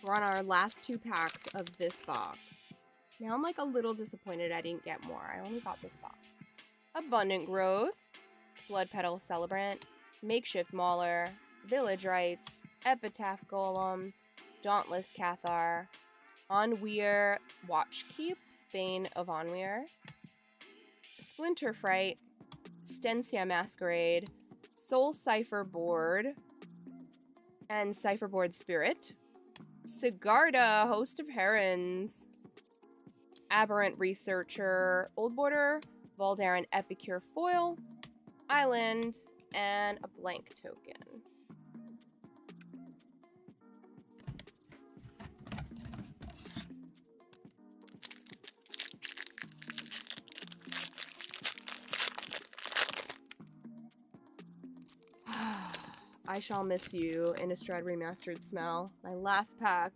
Speaker 1: We're on our last 2 packs of this box. Now I'm like a little disappointed I didn't get more. I only got this box. Abundant Growth, Blood Petal Celebrant, Makeshift Mauler, Village Rites, Epitaph Golem, Dauntless Cathar, Onweir Watchkeep, Bane of Onweir, Splinter Fright, Stensia Masquerade, Soul Cipher Board, and Cipherboard Spirit, Sigarda, Host of Herons, Aberrant Researcher, Old Border, Voldaren Epicure Foil, Island, and a blank token. I shall miss you, Innistrad Remastered Smell. My last pack.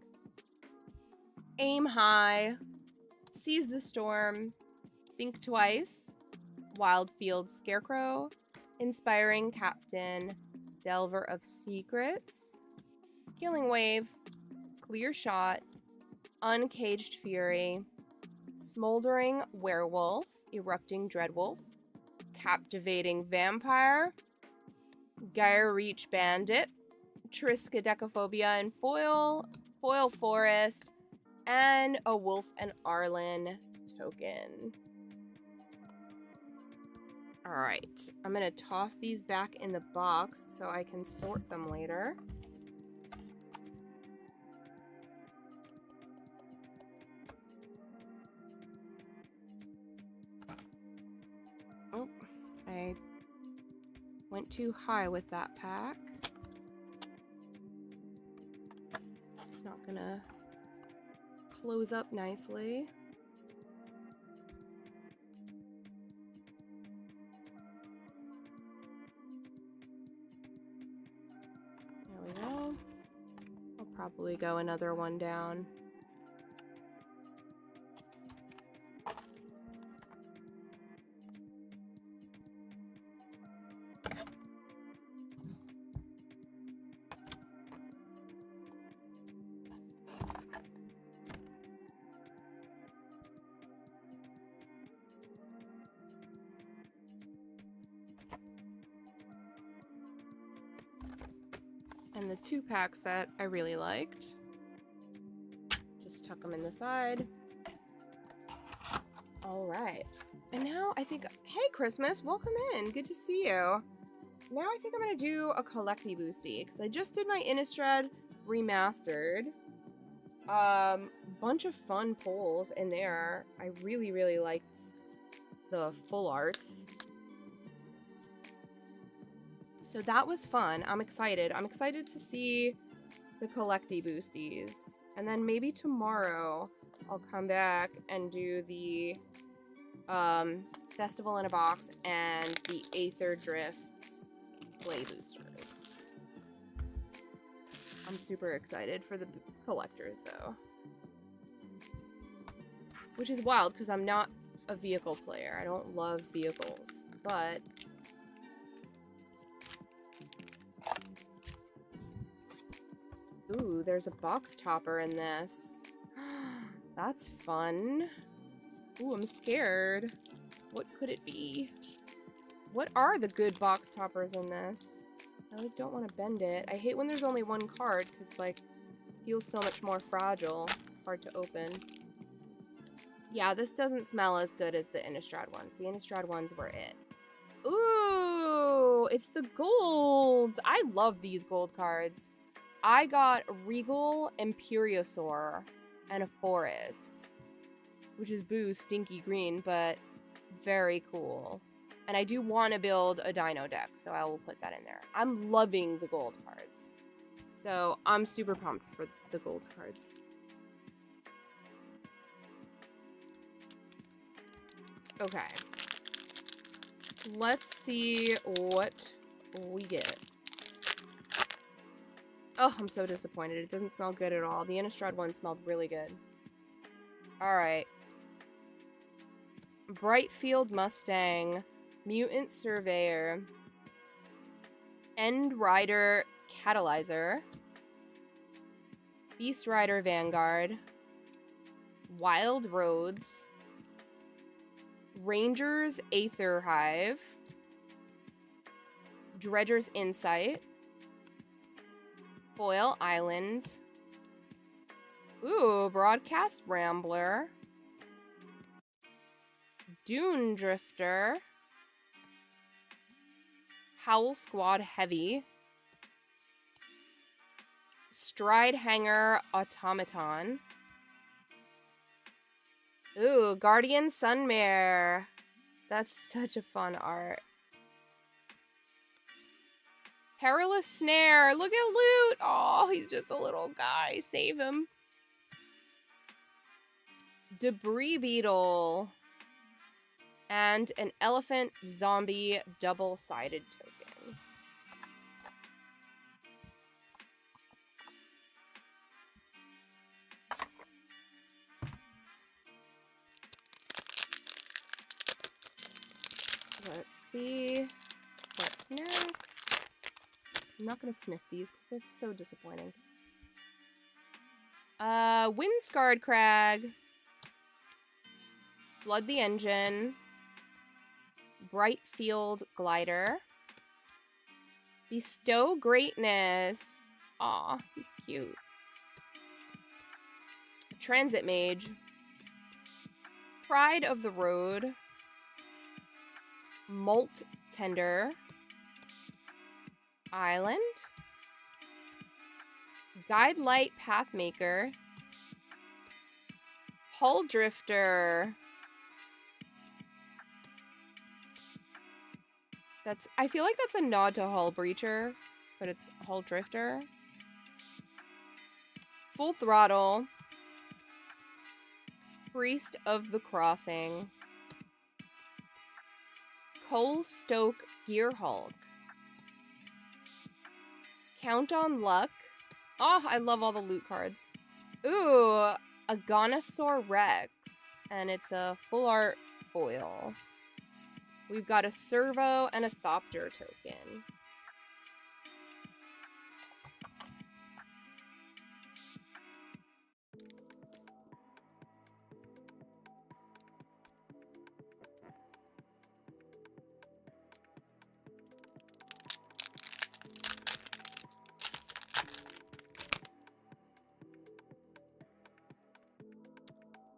Speaker 1: Aim High, Seize the Storm, Think Twice, Wildfield Scarecrow, Inspiring Captain, Delver of Secrets, Killing Wave, Clear Shot, Uncaged Fury, Smoldering Werewolf, Erupting Dreadwolf, Captivating Vampire, Gyre Reach Bandit, Triskaidekaphobia in foil, Foil Forest, and a Wolf and Arlen token. Alright, I'm gonna toss these back in the box so I can sort them later. Oh, I went too high with that pack. It's not gonna close up nicely. There we go. I'll probably go another one down. And the 2 packs that I really liked. Just tuck them in the side. All right. And now I think, hey Christmas, welcome in. Good to see you. Now I think I'm going to do a collecty boosty because I just did my Innistrad Remastered. Bunch of fun pulls in there. I really, really liked the full arts. So that was fun. I'm excited. I'm excited to see the collecty boosties. And then maybe tomorrow I'll come back and do the Festival in a Box and the Aetherdrift play boosters. I'm super excited for the collectors though. Which is wild because I'm not a vehicle player. I don't love vehicles, but ooh, there's a box topper in this. That's fun. Ooh, I'm scared. What could it be? What are the good box toppers in this? I like don't want to bend it. I hate when there's only one card because like it feels so much more fragile, hard to open. Yeah, this doesn't smell as good as the Innistrad ones. The Innistrad ones were it. Ooh, it's the golds. I love these gold cards. I got Regal Imperiosaur and a Forest, which is boo stinky green, but very cool. And I do want to build a dino deck, so I will put that in there. I'm loving the gold cards. So I'm super pumped for the gold cards. Okay. Let's see what we get. Oh, I'm so disappointed. It doesn't smell good at all. The Innistrad one smelled really good. Alright. Brightfield Mustang. Mutant Surveyor. End Rider Catalyzer. Beast Rider Vanguard. Wild Roads. Ranger's Aether Hive. Dredger's Insight. Foil Island. Ooh, Broadcast Rambler. Dune Drifter. Howl Squad Heavy. Stride Hanger Automaton. Ooh, Guardian Sunmare. That's such a fun art. Perilous Snare. Look at Loot. Oh, he's just a little guy. Save him. Debris Beetle. And an Elephant Zombie double-sided token. Let's see what's next. I'm not going to sniff these because they're so disappointing. Windscarred Crag. Flood the Engine. Brightfield Glider. Bestow Greatness. Aw, he's cute. Transit Mage. Pride of the Road. Molt Tender. Island. Guide Light Pathmaker. Hull Drifter. I feel like that's a nod to Hull Breacher, but it's Hull Drifter. Full Throttle. Priest of the Crossing. Coal Stoke Gear Hulk. Count on Luck. Oh, I love all the loot cards. Ooh, a Gonosaur Rex. And it's a full art foil. We've got a Servo and a Thopter token.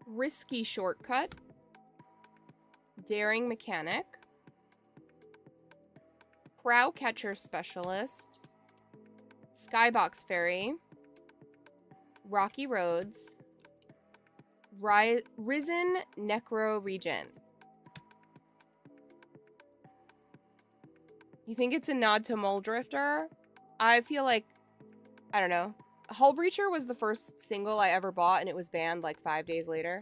Speaker 1: Risky Shortcut. Daring Mechanic. Prow Catcher Specialist. Skybox Fairy. Rocky Roads. Risen Necro Regent. You think it's a nod to Mole Drifter? I feel like, I don't know. Hull Breacher was the first single I ever bought, and it was banned like 5 days later.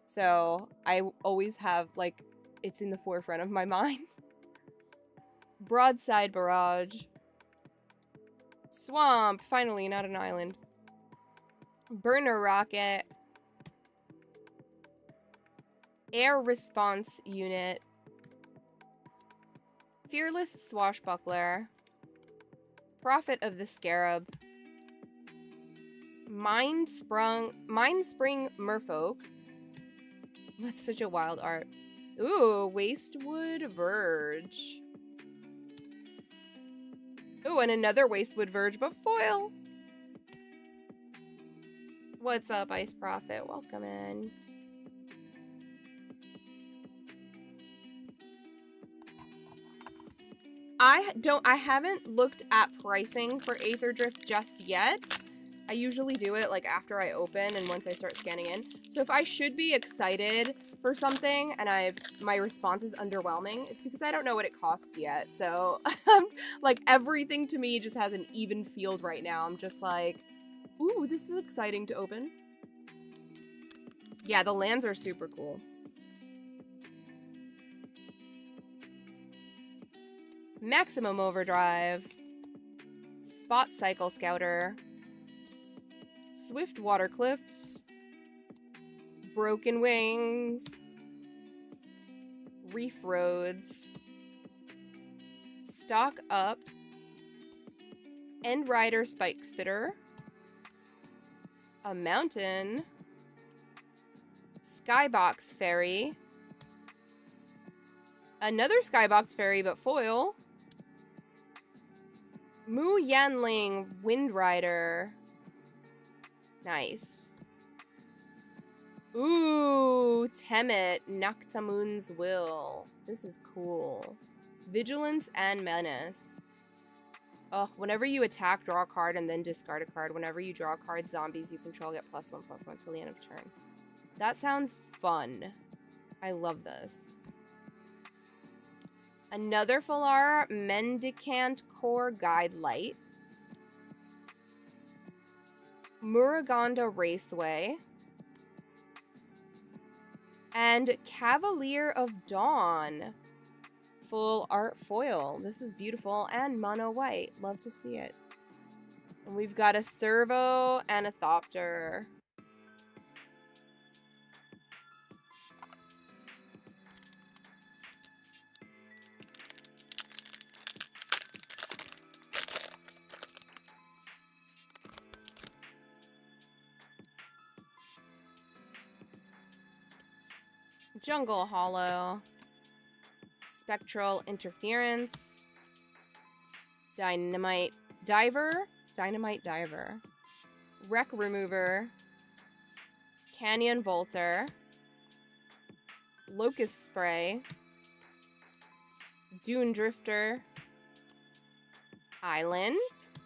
Speaker 1: So I always have, like, it's in the forefront of my mind. Broadside Barrage. Swamp. Finally, not an island. Burner Rocket. Air Response Unit. Fearless Swashbuckler. Prophet of the Scarab. Mindspring Merfolk. That's such a wild art. Ooh, Wastewood Verge. Ooh, and another Wastewood Verge, but foil. What's up, Ice Prophet? Welcome in. I haven't looked at pricing for Aetherdrift just yet. I usually do it like after I open and once I start scanning in. So if I should be excited for something and my response is underwhelming, it's because I don't know what it costs yet. So like everything to me just has an even field right now. I'm just like, ooh, this is exciting to open. Yeah, the lands are super cool. Maximum Overdrive. Spot Cycle Scouter. Swift Water Cliffs. Broken Wings. Reef Roads. Stock Up. End Rider Spike Spitter. A Mountain. Skybox Fairy. Another Skybox Fairy, but foil. Mu Yanling Wind Rider. Nice. Ooh, Temet Noctamoon's Will. This is cool. Vigilance and Menace. Oh, whenever you attack, draw a card, and then discard a card. Whenever you draw a card, zombies you control get +1/+1 till the end of turn. That sounds fun. I love this. Another Full Mendicant Core Guide Light. Muragonda Raceway. And Cavalier of Dawn. Full art foil. This is beautiful and mono white. Love to see it. And we've got a Servo and a Thopter. Jungle Hollow. Spectral Interference. Dynamite Diver. Wreck Remover. Canyon Volter. Locust Spray. Dune Drifter. Island.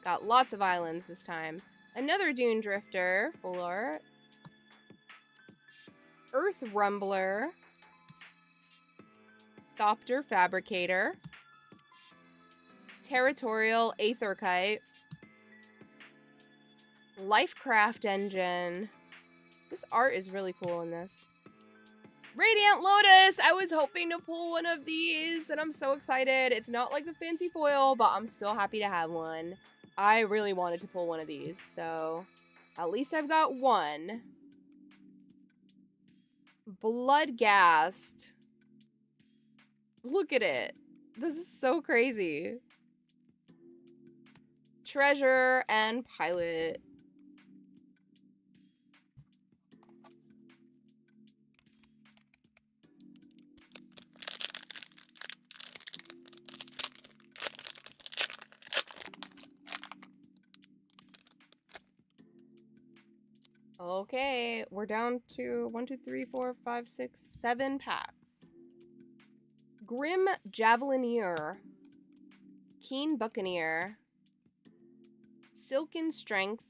Speaker 1: Got lots of islands this time. Another Dune Drifter. Full art. Earth Rumbler. Thopter Fabricator. Territorial Aetherkite. Lifecraft Engine. This art is really cool in this. Radiant Lotus! I was hoping to pull one of these, and I'm so excited. It's not like the fancy foil, but I'm still happy to have one. I really wanted to pull one of these, so at least I've got one. Bloodghast. Look at it. This is so crazy. Treasure and Pilot. Okay, we're down to 1, 2, 3, 4, 5, 6, 7 packs. Grim Javelineer. Keen Buccaneer. Silken Strength.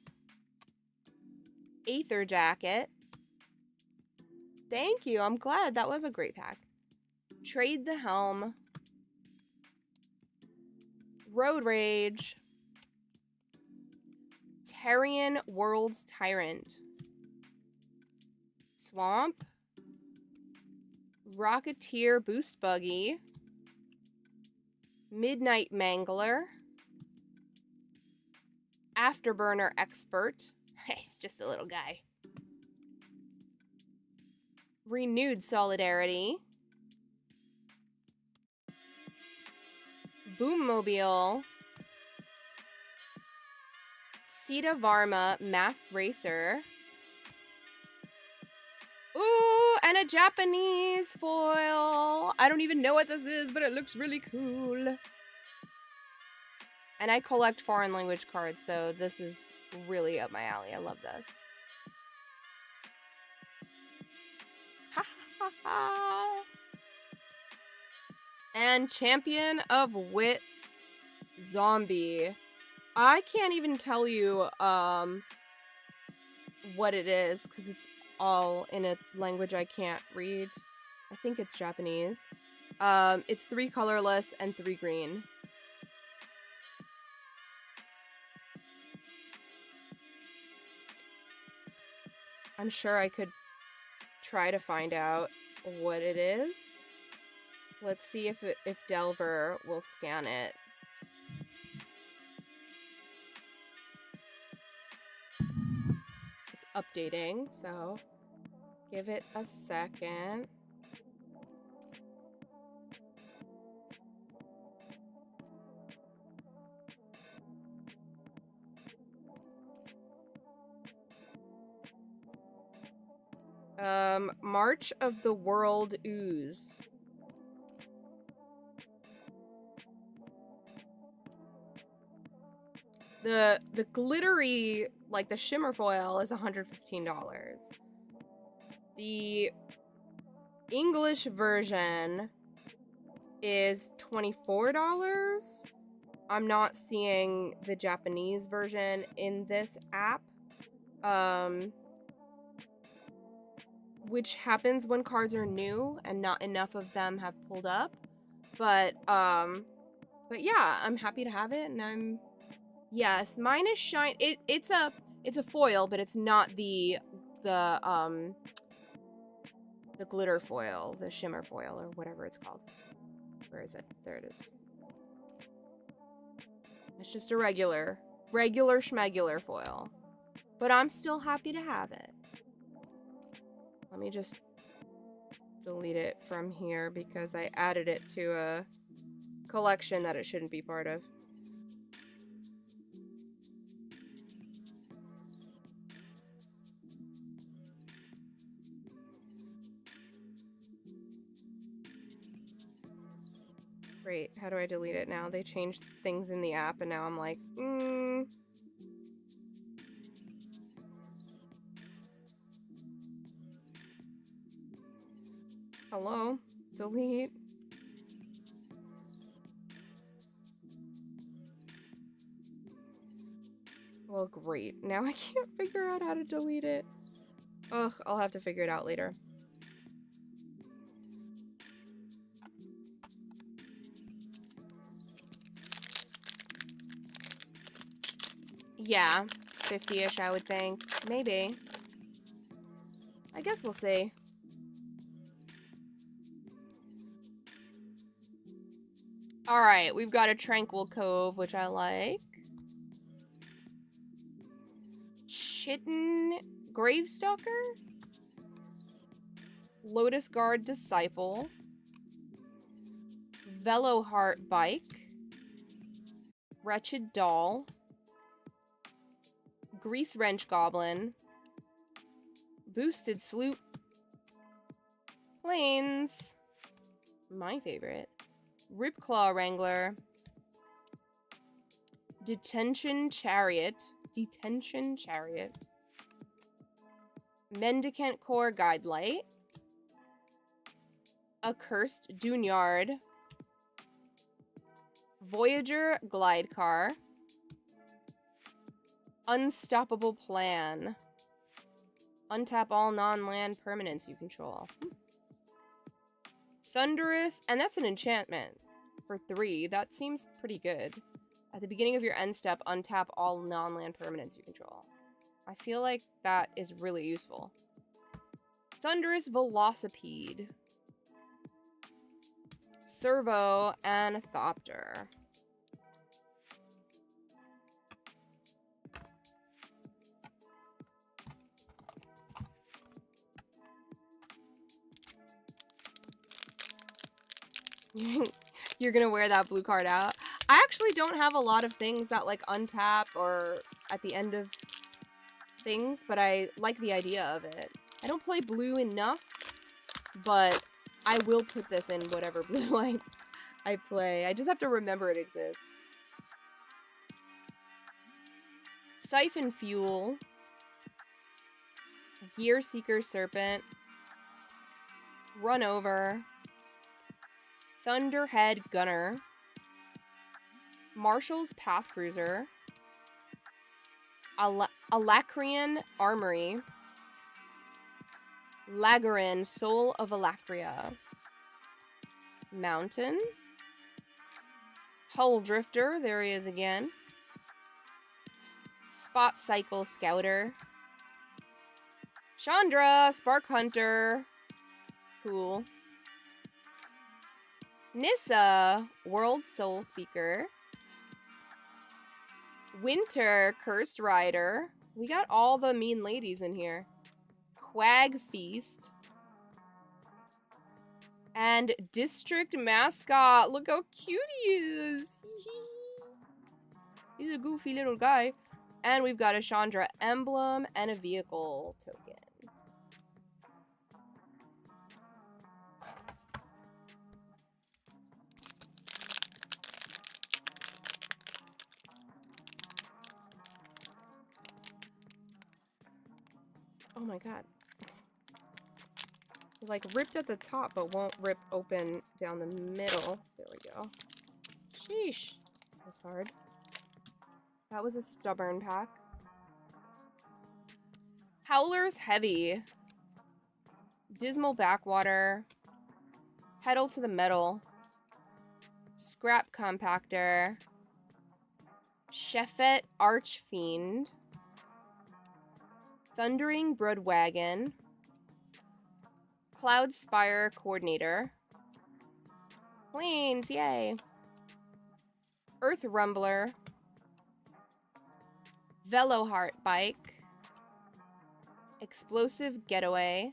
Speaker 1: Aether Jacket. Thank you, I'm glad. That was a great pack. Trade the Helm. Road Rage. Terrian World's Tyrant. Swamp. Rocketeer Boost Buggy. Midnight Mangler. Afterburner Expert. He's just a little guy. Renewed Solidarity. Boommobile. Sita Varma Masked Racer. Ooh, and a Japanese foil. I don't even know what this is, but it looks really cool. And I collect foreign language cards, so this is really up my alley. I love this. Ha ha ha. And Champion of Wits Zombie. I can't even tell you what it is, because it's all in a language I can't read. I think it's Japanese. It's 3 colorless and 3 green. I'm sure I could try to find out what it is. Let's see if Delver will scan it. It's updating, so give it a second. March of the World Ooze. The glittery, like the shimmer foil, is $115. The English version is $24. I'm not seeing the Japanese version in this app. Which happens when cards are new and not enough of them have pulled up. But yeah, I'm happy to have it, and yes, mine is shine. It's a foil, but it's not the glitter foil, the shimmer foil, or whatever it's called. Where is it? There it is. It's just a regular schmegular foil. But I'm still happy to have it. Let me just delete it from here because I added it to a collection that it shouldn't be part of. Great, how do I delete it now? They changed things in the app and now I'm like, Hello? Delete. Well, great. Now I can't figure out how to delete it. Ugh, I'll have to figure it out later. Yeah, 50-ish, I would think. Maybe. I guess we'll see. Alright, we've got a Tranquil Cove, which I like. Chitin Gravestalker? Lotus Guard Disciple. Veloheart Bike. Wretched Doll. Grease Wrench Goblin. Boosted Sloop. Planes. My favorite. Ripclaw Wrangler. Detention Chariot. Mendicant Core Guidelight. Accursed Dunyard. Voyager Glidecar. Unstoppable Plan. Untap all non-land permanents you control. Thunderous, and that's an enchantment for 3. That seems pretty good. At the beginning of your end step, untap all non-land permanents you control. I feel like that is really useful. Thunderous Velocipede. Servo Anthopter. You're gonna wear that blue card out. I actually don't have a lot of things that like untap or at the end of things, but I like the idea of it. I don't play blue enough, but I will put this in whatever blue I play. I just have to remember it exists. Siphon Fuel. Gear Seeker Serpent. Run Over. Thunderhead Gunner. Marshall's Path Cruiser. Alacrian Armory. Lagarin Soul of Alacria. Mountain. Hull Drifter, there he is again. Spot Cycle Scouter. Chandra, Spark Hunter. Cool. Nissa, World Soul Speaker. Winter, Cursed Rider. We got all the mean ladies in here. Quag Feast. And District Mascot. Look how cute he is. He's a goofy little guy. And we've got a Chandra emblem and a vehicle token. Oh my god. It's like ripped at the top, but won't rip open down the middle. There we go. Sheesh. That was hard. That was a stubborn pack. Howler's Heavy. Dismal Backwater. Pedal to the Metal. Scrap Compactor. Sheffet Archfiend. Thundering Broodwagon. Cloud Spire Coordinator. Planes, yay. Earth Rumbler. Veloheart Bike. Explosive Getaway.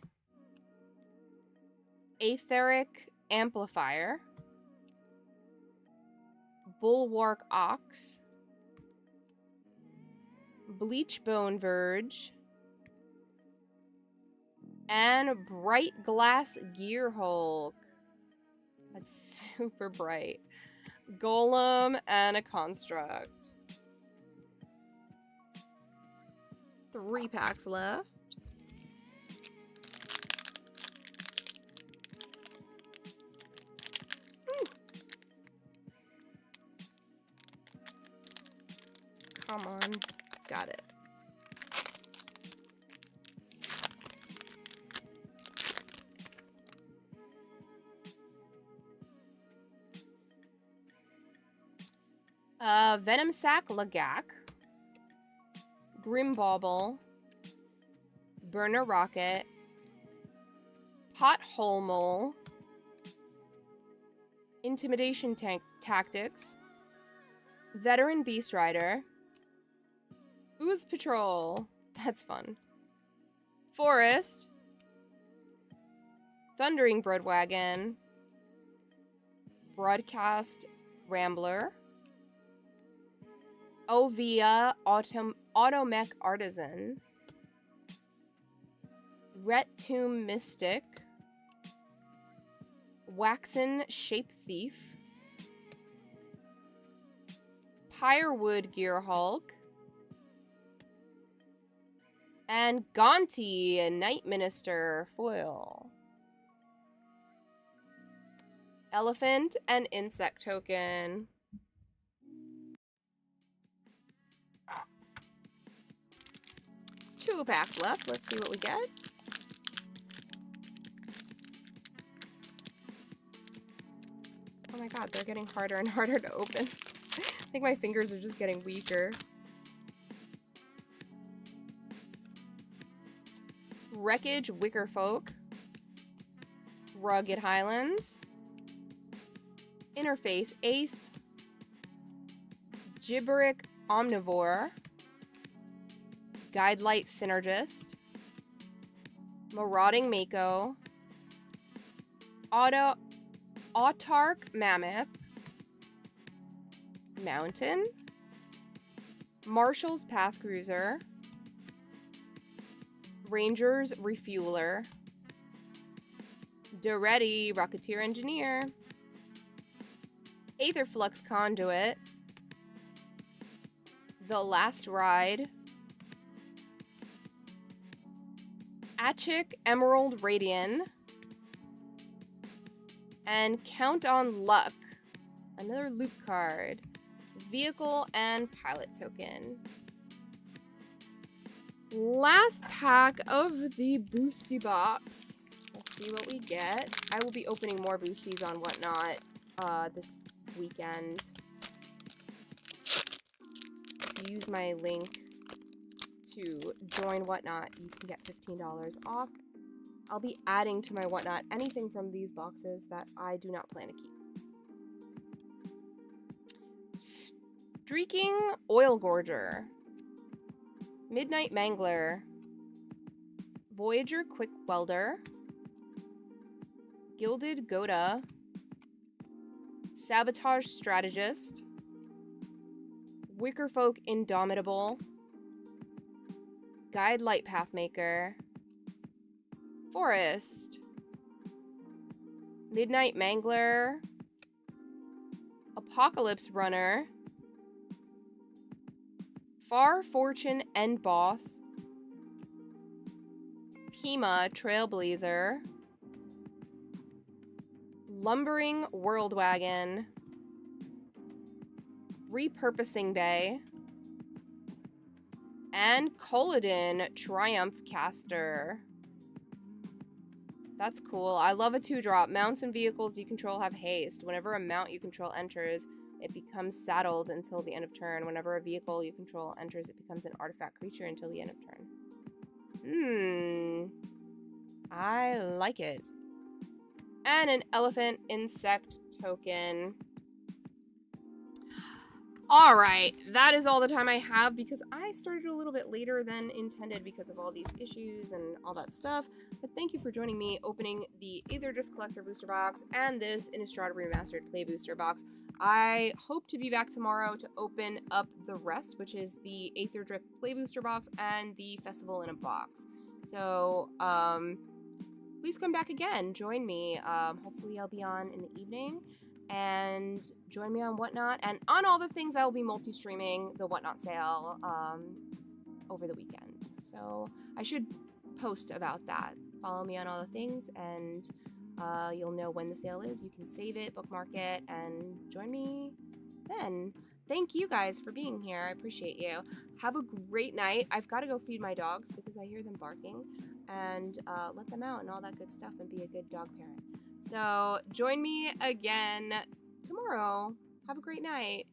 Speaker 1: Aetheric Amplifier. Bulwark Ox. Bleachbone Verge. And Bright Glass Gear Hulk. That's super bright. Golem and a Construct. 3 packs left. Ooh. Come on. Got it. Venom Sack Lagak. Grimbauble. Burner Rocket. Pothole Mole. Intimidation Tactics. Veteran Beast Rider. Ooze Patrol. That's fun. Forest. Thundering Broodwagon. Broadcast Rambler. Ovia Automech Artisan. Rettomb Mystic. Waxen Shape Thief. Pyrewood Gear Hulk. And Gonti, Night Minister foil. Elephant and Insect token. Two packs left. Let's see what we get. Oh my god, they're getting harder and harder to open. I think my fingers are just getting weaker. Wreckage Wickerfolk. Rugged Highlands. Interface Ace. Gibberic Omnivore. Guidelight Synergist. Marauding Mako. Autarch Mammoth. Mountain. Marshall's Path Cruiser. Rangers Refueler. Duretti Rocketeer Engineer. Aetherflux Conduit. The Last Ride. Achik Emerald Radian. And Count on Luck. Another loop card. Vehicle and pilot token. Last pack of the Boosty Box. Let's see what we get. I will be opening more Boosties on Whatnot this weekend. If you use my link to join Whatnot, you can get $15 off. I'll be adding to my Whatnot anything from these boxes that I do not plan to keep. Streaking Oil Gorger. Midnight Mangler. Voyager Quick Welder. Gilded Goda. Sabotage Strategist. Wickerfolk Indomitable. Guide Light Pathmaker. Forest. Midnight Mangler. Apocalypse Runner. Far Fortune End Boss. Pima Trailblazer. Lumbering Worldwagon. Repurposing Bay. And Colodin Triumph Caster. That's cool. I love a 2-drop. Mounts and vehicles you control have haste. Whenever a mount you control enters, it becomes saddled until the end of turn. Whenever a vehicle you control enters, it becomes an artifact creature until the end of turn. I like it. And an elephant insect token. All right, that is all the time I have because I started a little bit later than intended because of all these issues and all that stuff. But thank you for joining me opening the Aetherdrift Collector Booster Box and this Innistrad Remastered Play Booster Box. I hope to be back tomorrow to open up the rest, which is the Aetherdrift Play Booster Box and the Festival in a Box. So, please come back again. Join me. Hopefully I'll be on in the evening. And join me on Whatnot. And on all the things, I will be multi-streaming the Whatnot sale over the weekend. So I should post about that. Follow me on all the things, and you'll know when the sale is. You can save it, bookmark it, and join me then. Thank you guys for being here. I appreciate you. Have a great night. I've got to go feed my dogs because I hear them barking. And let them out and all that good stuff and be a good dog parent. So join me again tomorrow. Have a great night.